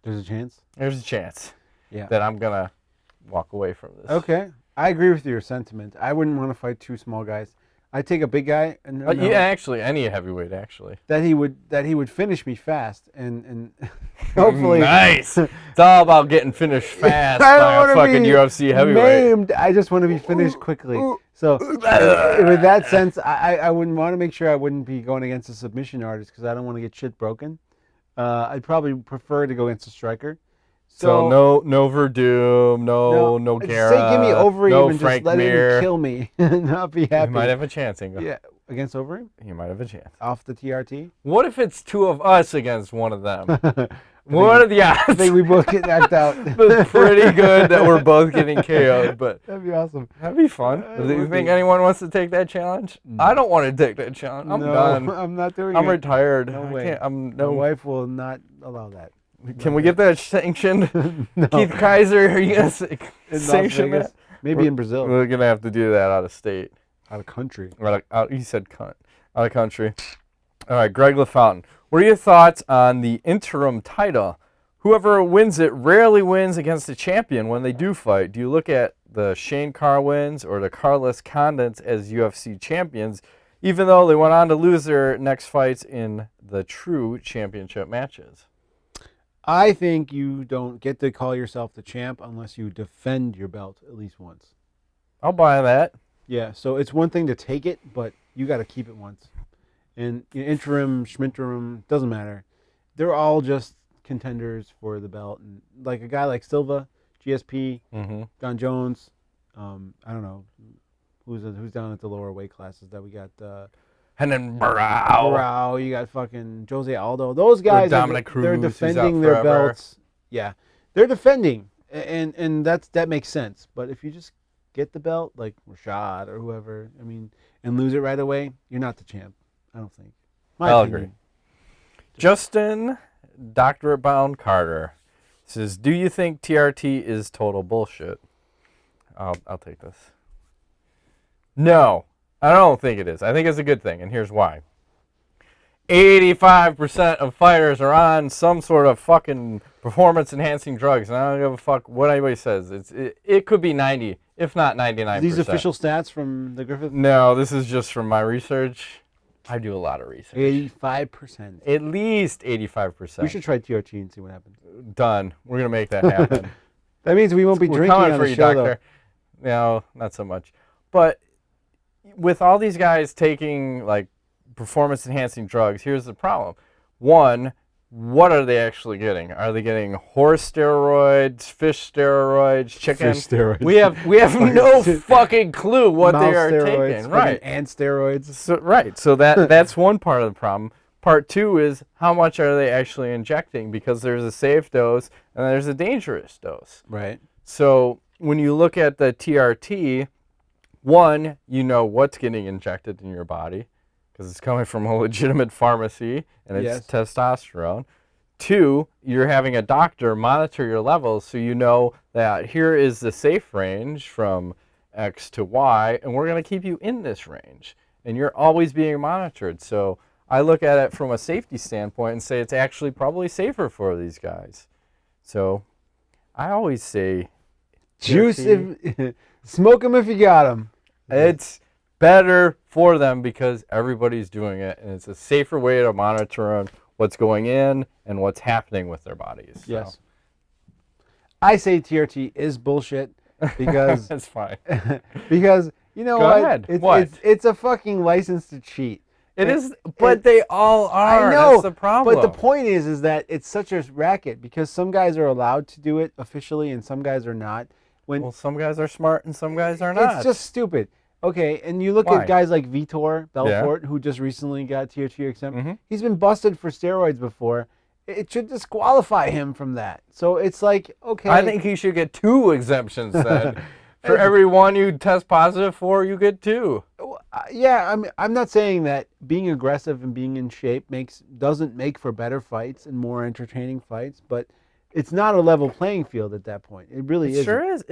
there's a chance? There's a chance. Yeah. That I'm going to walk away from this. Okay. I agree with your sentiment. I wouldn't want to fight 2 small guys. I'd take a big guy and yeah, actually, any heavyweight actually. That he would finish me fast and hopefully nice. It's all about getting finished fast by a fucking UFC heavyweight. Maimed. I just want to be finished quickly. So with that sense, I wouldn't want to make sure I wouldn't be going against a submission artist because I don't want to get shit broken. I'd probably prefer to go against a striker. So no Verdum, no Guerra, say give me Overeem and Frank just let Mir. him kill me and I'll be happy. He might have a chance, Ingo. Yeah, against Overeem? He might have a chance. Off the TRT? What if it's 2 of us against one of them? What are the odds? I think we both get knocked out. It's pretty good that we're both getting KO'd, but that'd be awesome. That'd be fun. Do you think anyone wants to take that challenge? No. I don't want to take that challenge. I'm done. I'm not doing it. I'm retired. No way. My wife will not allow that. Can we get that sanctioned? No. Keith Kaiser, are you going to sanction that? Maybe in Brazil. We're going to have to do that out of state. Out of country. He said cunt. Out of country. All right, Greg LaFountain. What are your thoughts on the interim title? Whoever wins it rarely wins against the champion when they do fight. Do you look at the Shane Carwins or the Carlos Condits as UFC champions, even though they went on to lose their next fights in the true championship matches? I think you don't get to call yourself the champ unless you defend your belt at least once. I'll buy that. Yeah, so it's one thing to take it, but you got to keep it once. And interim, schminterim, doesn't matter. They're all just contenders for the belt. And like a guy like Silva, GSP, John Jones, I don't know who's down at the lower weight classes that we got. And then Barao. You got fucking Jose Aldo. Those guys, they're defending their belts. Yeah, they're defending, and that makes sense. But if you just get the belt, like Rashad or whoever, I mean, and lose it right away, you're not the champ. I don't think. I'll agree. Justin, Doctorate Bound Carter says, "Do you think TRT is total bullshit?" I'll take this. No, I don't think it is. I think it's a good thing, and here's why. 85% of fighters are on some sort of fucking performance-enhancing drugs, and I don't give a fuck what anybody says. It could be 90, if not 99%. These official stats from the Griffith? No, this is just from my research. I do a lot of research. 85%. At least 85%. We should try TRT and see what happens. Done. We're going to make that happen. That means we won't be drinking on the show, doctor. No, not so much. But with all these guys taking like performance-enhancing drugs, here's the problem. One, what are they actually getting? Are they getting horse steroids, fish steroids, chicken? Fish steroids. We have no fucking clue what they are taking. Right. Ant steroids. So that's one part of the problem. Part two is how much are they actually injecting, because there's a safe dose and there's a dangerous dose. Right. So when you look at the TRT, one, you know what's getting injected in your body because it's coming from a legitimate pharmacy and it's testosterone. Two, you're having a doctor monitor your levels so you know that here is the safe range from X to Y, and we're going to keep you in this range. And you're always being monitored. So I look at it from a safety standpoint and say it's actually probably safer for these guys. So I always say juice, smoke them if you got them. It's better for them because everybody's doing it, and it's a safer way to monitor what's going in and what's happening with their bodies. So. Yes. I say TRT is bullshit because that's fine. Because you know what? It's a fucking license to cheat. It is, but they all are. I know. That's the problem. But the point is that it's such a racket because some guys are allowed to do it officially and some guys are not. Well, some guys are smart and some guys are not. It's just stupid. Okay, and you look at guys like Vitor Belfort, who just recently got TRT exempt. He's been busted for steroids before. It should disqualify him from that. So it's like, okay. I think he should get 2 exemptions then. For every one you test positive for, you get 2. Yeah, I'm not saying that being aggressive and being in shape doesn't make for better fights and more entertaining fights, but it's not a level playing field at that point. It really isn't. Sure is.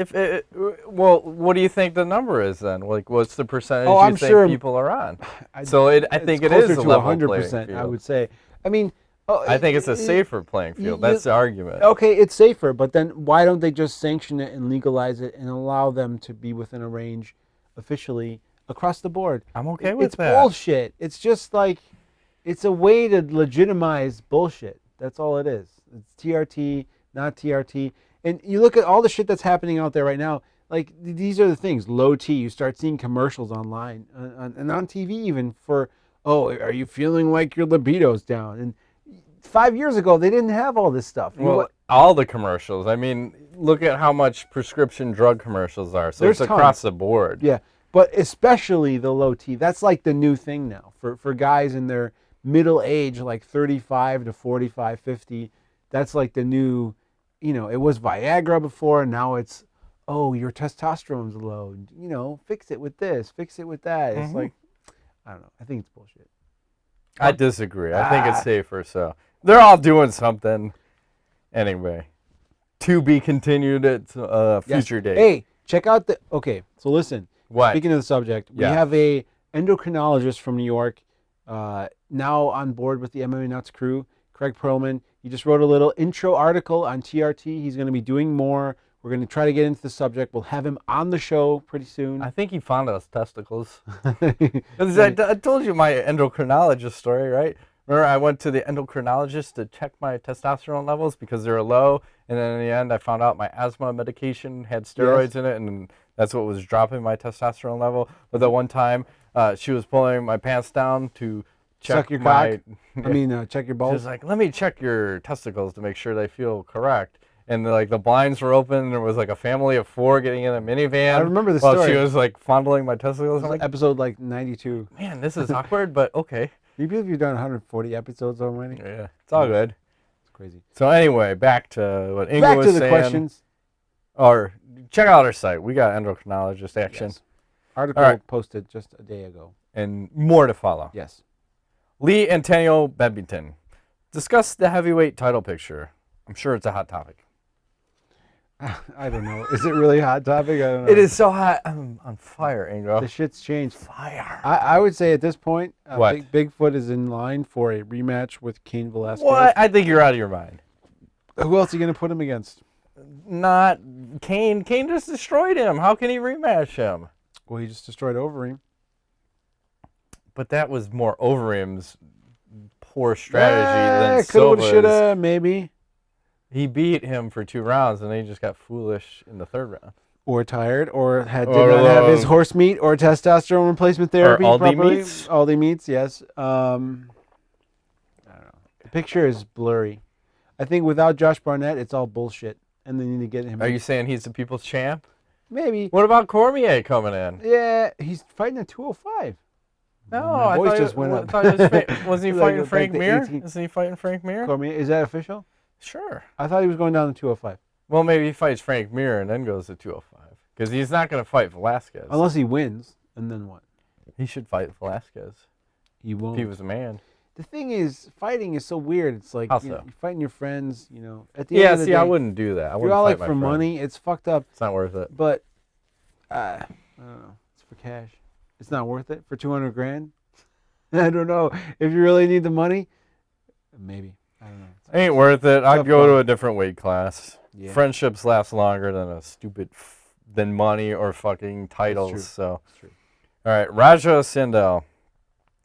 Well, what do you think the number is then? Like, what's the percentage you think people are on? I think it is a level playing field. I would say. I mean, I think it's a safer playing field. That's the argument. Okay, it's safer, but then why don't they just sanction it and legalize it and allow them to be within a range officially across the board? I'm okay with that. It's bullshit. It's just like, it's a way to legitimize bullshit. That's all it is. It's TRT, not TRT. And you look at all the shit that's happening out there right now, like these are the things. Low T, you start seeing commercials online and on TV even for, are you feeling like your libido's down? And 5 years ago, they didn't have all this stuff. Well, all the commercials. I mean, look at how much prescription drug commercials are. So it's across the board. Yeah, but especially the low T. That's like the new thing now for guys in their middle age, like 35 to 45, 50. That's like the new, it was Viagra before, and now it's, your testosterone's low. Fix it with this, fix it with that. It's like, I don't know. I think it's bullshit. I disagree. I think it's safer. So they're all doing something, Anyway, to be continued at a future date. Hey, check out the... Okay, so listen. What? Speaking of the subject, we have a endocrinologist from New York now on board with the MMANUTS crew, Craig Perlman. He just wrote a little intro article on TRT. He's going to be doing more. We're going to try to get into the subject. We'll have him on the show pretty soon. I think he found us testicles. I told you my endocrinologist story, right? Remember, I went to the endocrinologist to check my testosterone levels because they were low, and then in the end, I found out my asthma medication had steroids in it, and that's what was dropping my testosterone level. But the one time, she was pulling my pants down to check your cock. Check your balls. She was like, "Let me check your testicles to make sure they feel correct." And the blinds were open, and there was like a family of 4 getting in a minivan. I remember the story. While she was like fondling my testicles. Like, episode like 92. Man, this is awkward, but okay. You believe you've done 140 episodes already? Yeah, it's all good. It's crazy. So anyway, back to what Inga was saying. Back to the questions. Or check out our site. We got endocrinologist action. Yes. Article posted just a day ago. And more to follow. Yes. Lee Antonio Badminton. Discuss the heavyweight title picture. I'm sure it's a hot topic. I don't know. Is it really a hot topic? I don't know. It is so hot. I'm on fire, Ingo. The shit's changed. Fire. I would say at this point, Bigfoot is in line for a rematch with Cain Velasquez. What? I think you're out of your mind. Who else are you going to put him against? Not Cain. Cain just destroyed him. How can he rematch him? Well, he just destroyed Overeem. But that was more Overeem's poor strategy than Silva's. Coulda, shoulda, maybe. He beat him for 2 rounds, and then he just got foolish in the 3rd round. Or tired, or did not have his horse meat or testosterone replacement therapy or Aldi properly. meats? Aldi meats, yes. I don't know. The picture is blurry. I think without Josh Barnett, it's all bullshit, and they need to get him. Are you saying he's the people's champ? Maybe. What about Cormier coming in? Yeah, he's fighting at 205. No, I thought just went up. Wasn't he fighting Frank Mir? Isn't he fighting Frank Mir? Cormier, is that official? Sure. I thought he was going down to 205. Well, maybe he fights Frank Mir and then goes to 205. Because he's not going to fight Velasquez. Unless he wins, and then what? He should fight Velasquez. He won't. If he was a man. The thing is, fighting is so weird. It's like you're fighting your friends, At the end of the day, I wouldn't do that. I you're all like for money. It's fucked up. It's not worth it. But, I don't know. It's for cash. It's not worth it for $200,000. I don't know. If you really need the money, maybe. I don't know. Ain't worth it. I'd go to a different weight class. Yeah. Friendships last longer than money or fucking titles. That's true. So, That's true. All right, Raja Sindel.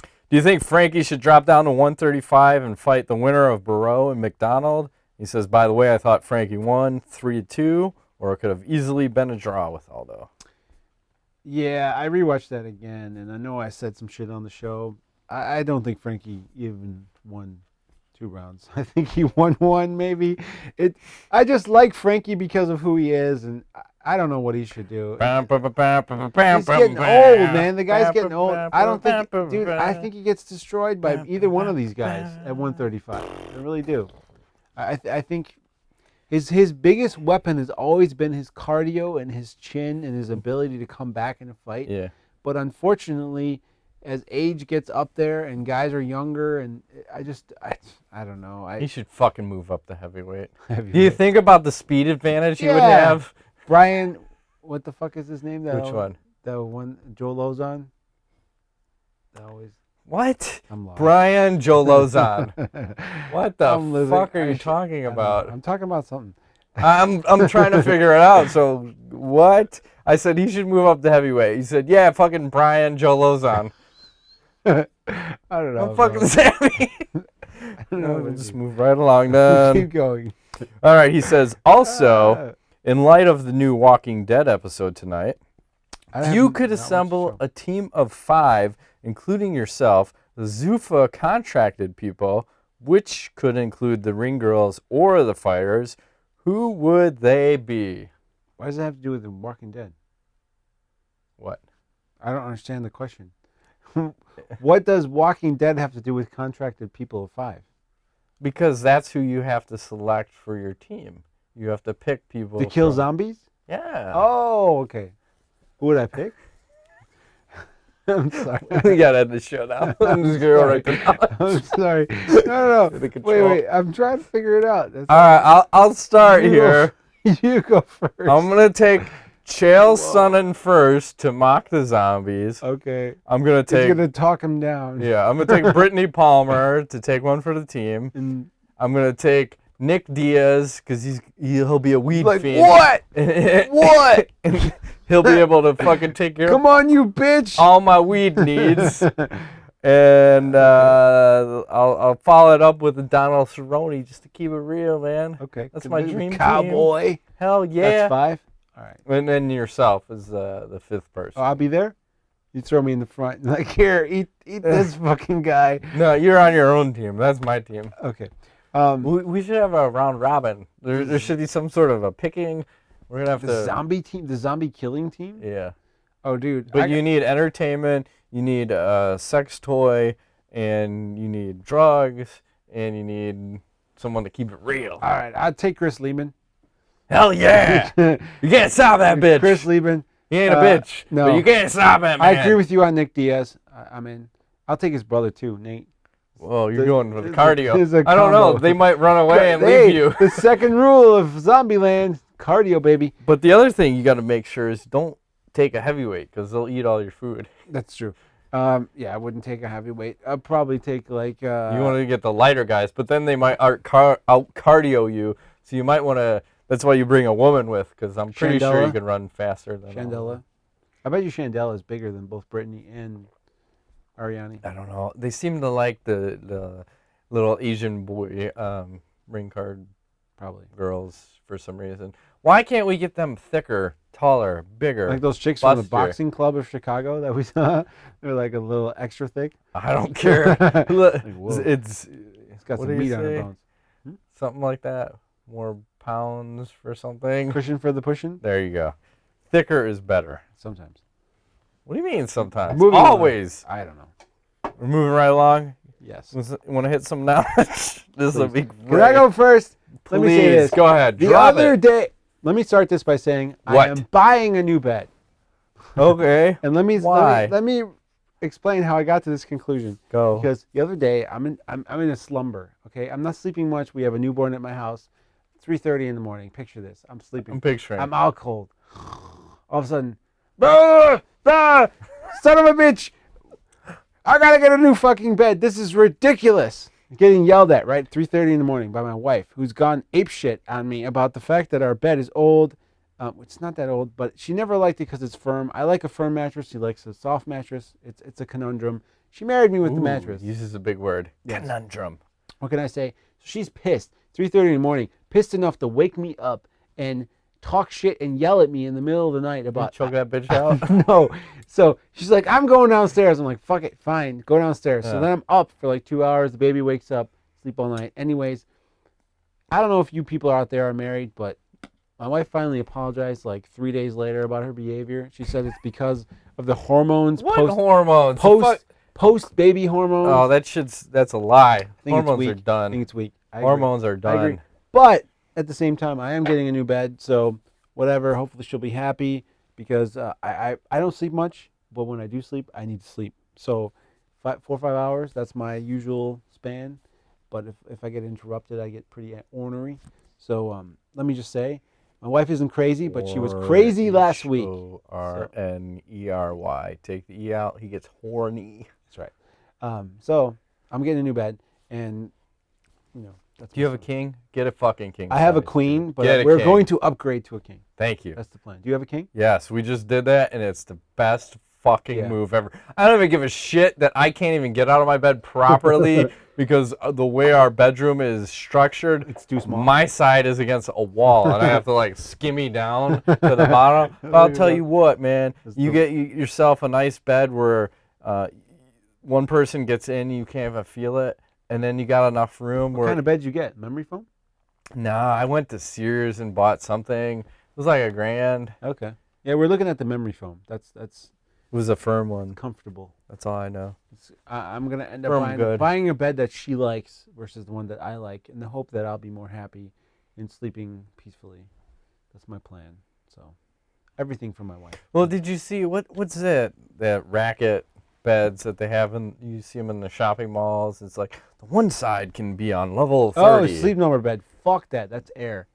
Do you think Frankie should drop down to 135 and fight the winner of Barao and McDonald? He says, by the way, I thought Frankie won 3-2, or it could have easily been a draw with Aldo. Yeah, I rewatched that again, and I know I said some shit on the show. I don't think Frankie even won 2 rounds. I think he won 1, maybe. I just like Frankie because of who he is, and I don't know what he should do. He's getting old, man. The guy's getting old. I don't think, dude, I think he gets destroyed by either one of these guys at 135. I really do. I think his biggest weapon has always been his cardio and his chin and his ability to come back in a fight. Yeah. But unfortunately, as age gets up there and guys are younger, and I don't know. He should fucking move up to heavyweight. Do you think about the speed advantage he would have? Brian, what the fuck is his name? Which one? The one Joe Lozon. What? I'm lost. Brian Joe Lozon. What the fuck are you talking about? I'm talking about something. I'm trying to figure it out. So what? I said he should move up to heavyweight. He said, yeah, fucking Brian Joe Lozon. I don't know. I'm fucking Sammy. We'll just move right along then. Keep going. All right, he says, also, in light of the new Walking Dead episode tonight, you could assemble a team of 5, including yourself, the Zuffa contracted people, which could include the ring girls or the fighters. Who would they be? Why does that have to do with The Walking Dead? What? I don't understand the question. What does Walking Dead have to do with contracted people of 5? Because that's who you have to select for your team. You have to pick people to kill zombies? Yeah. Oh, okay. Who would I pick? I'm sorry. We got to end the show now. I'm just going to go right to knowledge. I'm sorry. No. Wait. I'm trying to figure it out. All right, I'll start here. You go first. I'm going to take Chael Sonnen first to mock the zombies. Okay. I'm going to take... He's going to talk him down. Yeah, I'm going to take Brittany Palmer to take one for the team. And I'm going to take Nick Diaz because he'll be a weed fiend. What? What? He'll be able to fucking take care Come on, you bitch. all my weed needs. And I'll follow it up with the Donald Cerrone just to keep it real, man. Okay. That's my dream cowboy. team. Hell yeah. That's 5? All right. And then yourself is the 5th person. Oh, I'll be there? You throw me in the front. Like, here, eat this fucking guy. No, you're on your own team. That's my team. Okay. We should have a round robin. There should be some sort of a picking. We're going to have the zombie team, the zombie killing team? Yeah. Oh, dude. But you need entertainment, you need a sex toy, and you need drugs, and you need someone to keep it real. All right, I'll take Chris Lieben. Hell yeah! You can't stop that bitch. Chris Lieben. He ain't a bitch, no. but you can't stop him, man. I agree with you on Nick Diaz. I'm in. I'll take his brother, too, Nate. Well, you're going for the cardio. I don't know. They might run away and leave you. The second rule of Zombieland, cardio, baby. But the other thing you got to make sure is don't take a heavyweight because they'll eat all your food. That's true. Yeah, I wouldn't take a heavyweight. I'd probably take like... you want to get the lighter guys, but then they might out-cardio you. So you might want to... That's why you bring a woman with, because I'm pretty sure you can run faster than Chandela. I bet you Chandela is bigger than both Brittany and Ariane. I don't know. They seem to like the little Asian boy ring card probably girls for some reason. Why can't we get them thicker, taller, bigger? Like those chicks from the boxing club of Chicago that we saw. They're like a little extra thick. I don't care. Look, it's got some meat on her bones. Something like that. More pounds for something. Cushion for the pushing? There you go. Thicker is better. Sometimes. What do you mean sometimes? Always. I don't know. We're moving right along? Yes. Want to hit some knowledge? This will be great. Can I go first? Please, let me say this. Go ahead. The other day, let me start this by saying I am buying a new bed. Okay. And let me explain how I got to this conclusion. Go. Because the other day I'm in a slumber. Okay, I'm not sleeping much. We have a newborn at my house. 3:30 in the morning. Picture this. I'm sleeping. I'm picturing. I'm out cold. All of a sudden, son of a bitch! I gotta get a new fucking bed. This is ridiculous. Getting yelled at right 3:30 in the morning by my wife, who's gone apeshit on me about the fact that our bed is old. It's not that old, but she never liked it because it's firm. I like a firm mattress. She likes a soft mattress. It's a conundrum. She married me with the mattress. Uses a big word. Yes. Conundrum. What can I say? So she's pissed. 3:30 in the morning. Pissed enough to wake me up and talk shit and yell at me in the middle of the night about... choke that bitch out? No. So she's like, I'm going downstairs. I'm like, fuck it, fine, go downstairs. So then I'm up for like 2 hours. The baby wakes up, sleep all night. Anyways, I don't know if you people out there are married, but my wife finally apologized like 3 days later about her behavior. She said it's because of the hormones. What hormones? Post-baby hormones. Oh, that's a lie. Hormones are done. I think it's weak. Hormones are done. I agree. But at the same time, I am getting a new bed, so whatever. Hopefully she'll be happy because I don't sleep much, but when I do sleep, I need to sleep. So 4 or 5 hours, that's my usual span. But if I get interrupted, I get pretty ornery. So let me just say, my wife isn't crazy, but she was crazy last week. Hornery. Take the E out. He gets horny. That's right. So I'm getting a new bed, and you know. Do you have a king? Get a fucking king. I have a queen, but we're going to upgrade to a king. Thank you. That's the plan. Do you have a king? Yes, we just did that, and it's the best fucking move ever. I don't even give a shit that I can't even get out of my bed properly because of the way our bedroom is structured. It's too small. My side is against a wall, and I have to like skimmy down to the bottom. But I'll tell you what, man. You get yourself a nice bed where one person gets in, you can't even feel it. And then you got enough room. What kind of bed you get? Memory foam? Nah, I went to Sears and bought something. It was like $1,000. Okay. Yeah, we're looking at the memory foam. That's It was a firm one. Comfortable. That's all I know. I'm gonna end up buying a bed that she likes versus the one that I like, in the hope that I'll be more happy in sleeping peacefully. That's my plan. So, everything for my wife. Well, did you see what's that racket beds that they have, you see them in the shopping malls. It's like the one side can be on level 30. Oh, sleep number bed. Fuck that. That's air.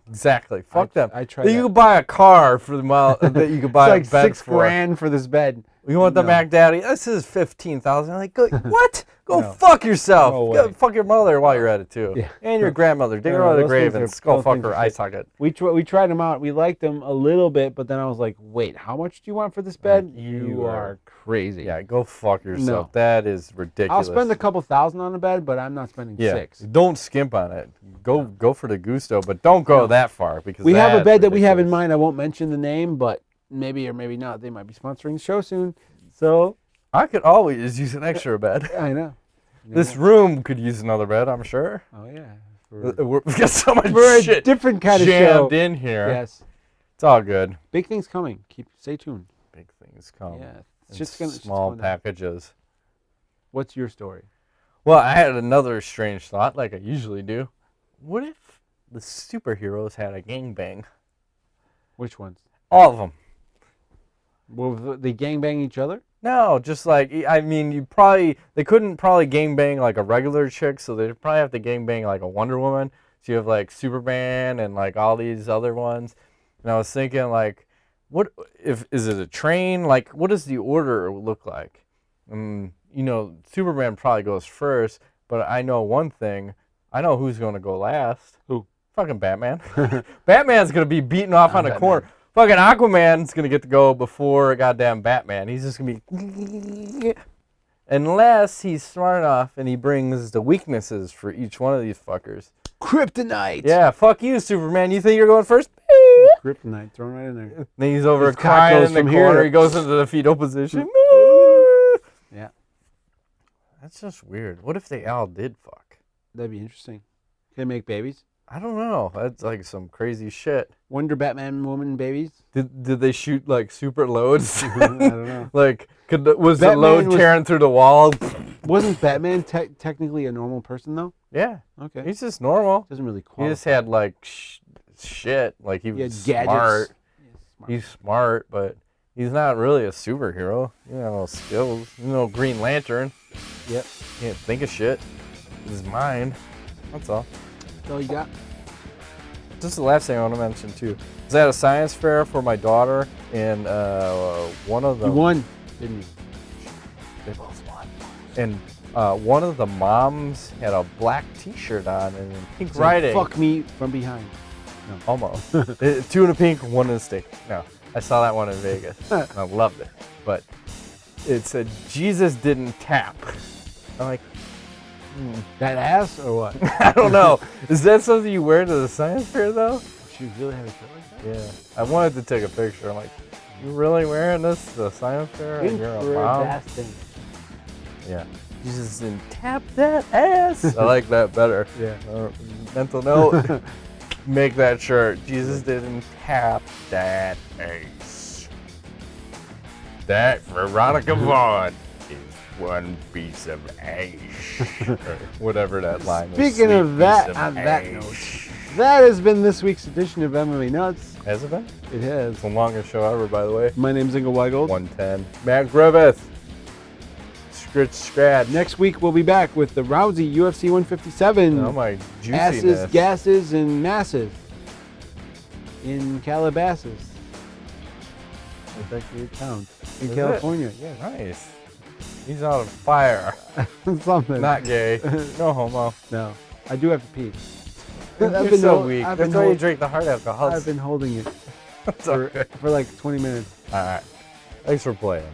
Exactly. Fuck them. I tried that. You could buy a car for the amount that you could buy it's a like bed $6,000 for this bed. You want the Mac Daddy? This is $15,000. Like, what? Go No. fuck yourself. No Go way. fuck your mother while you're at it too, Yeah. and your grandmother. Dig her out of the those grave things and are- skull those fuck things her are eye shit. socket. We tried them out. We liked them a little bit, but then I was like, wait, how much do you want for this bed? You are crazy. Yeah, go fuck yourself. No. That is ridiculous. I'll spend a couple thousand on a bed, but I'm not spending $6,000. Don't skimp on it. Go for the gusto, but don't go that far because We have a bed that we have in ridiculous. mind. I won't mention the name, but maybe or maybe not. They might be sponsoring the show soon. So I could always use an extra bed. I know. This room could use another bed, I'm sure. Oh yeah. We've got so much We're shit a different kind of jammed show. in here. Yes. It's all good. Big things coming. Stay tuned. Big things come. Yeah. It's in just gonna small down. packages. What's your story? Well, I had another strange thought, like I usually do. What if the superheroes had a gangbang? Which ones? All of them. Will they gangbang each other? No, just like, I mean, they couldn't probably gangbang like a regular chick, so they'd probably have to gangbang like a Wonder Woman. So you have like Superman and like all these other ones. And I was thinking like, is it a train? Like, what does the order look like? You know, Superman probably goes first, but I know one thing. I know who's going to go last. Who? Fucking Batman. Batman's going to be beaten off on the Batman. corner. Fucking Aquaman's going to get to go before goddamn Batman. He's just going to be... Unless he's smart enough and he brings the weaknesses for each one of these fuckers. Kryptonite. Yeah, fuck you, Superman. You think you're going first? Kryptonite thrown right in there. Then he's over His cock crying goes in the from corner. here. He goes into the fetal position. Yeah. That's just weird. What if they all did fuck? That'd be interesting. Can they make babies? I don't know. That's like some crazy shit. Wonder Batman woman babies? Did they shoot like super loads? I don't know. Like, was the Batman load was- tearing through the wall? Wasn't Batman technically a normal person though? Yeah. Okay. He's just normal. Doesn't really He qualify. just had like shit. Like he He was had gadgets. smart. Yeah, smart. He's smart, but he's not really a superhero. You know, no skills. You know, Green Lantern. Yep. Can't think of shit. His mind. That's all. That's all you got? This is the last thing I want to mention too. I was at a science fair for my daughter, and one of them. You won, didn't you? They both won. And one of the moms had a black T-shirt on and pink It's writing. like, fuck me from behind. Almost. Two in a pink, one in a stick. No, I saw that one in Vegas. And I loved it. But it said Jesus didn't tap. I'm like, That ass or what? I don't know. Is that something you wear to the science fair though? She really had a shirt like that? Yeah. I wanted to take a picture. I'm like, you really wearing this to the science fair? And you're a mom? Interesting. Yeah. Jesus didn't tap that ass. I like that better. Yeah. Mental note. Make that shirt. Jesus didn't tap that ass. That Veronica Vaughn is one piece of ash. Or whatever that line is. Speaking of that, on that note, that has been this week's edition of MMA Nuts. Has it been? It has. It's the longest show ever, by the way. My name's Inga Weigold. 110. Matt Griffith. Scratch. Next week we'll be back with the Rousey UFC 157. Oh my juiciness. Asses, gases, and masses in Calabasas. That's actually a town in Is California. Yeah, Nice. He's on fire. something. Not gay. No homo. No, I do have to pee. You're so weak. That's why you drink the hard alcohol. I've been holding it That's all right. for like 20 minutes. All right. Thanks for playing.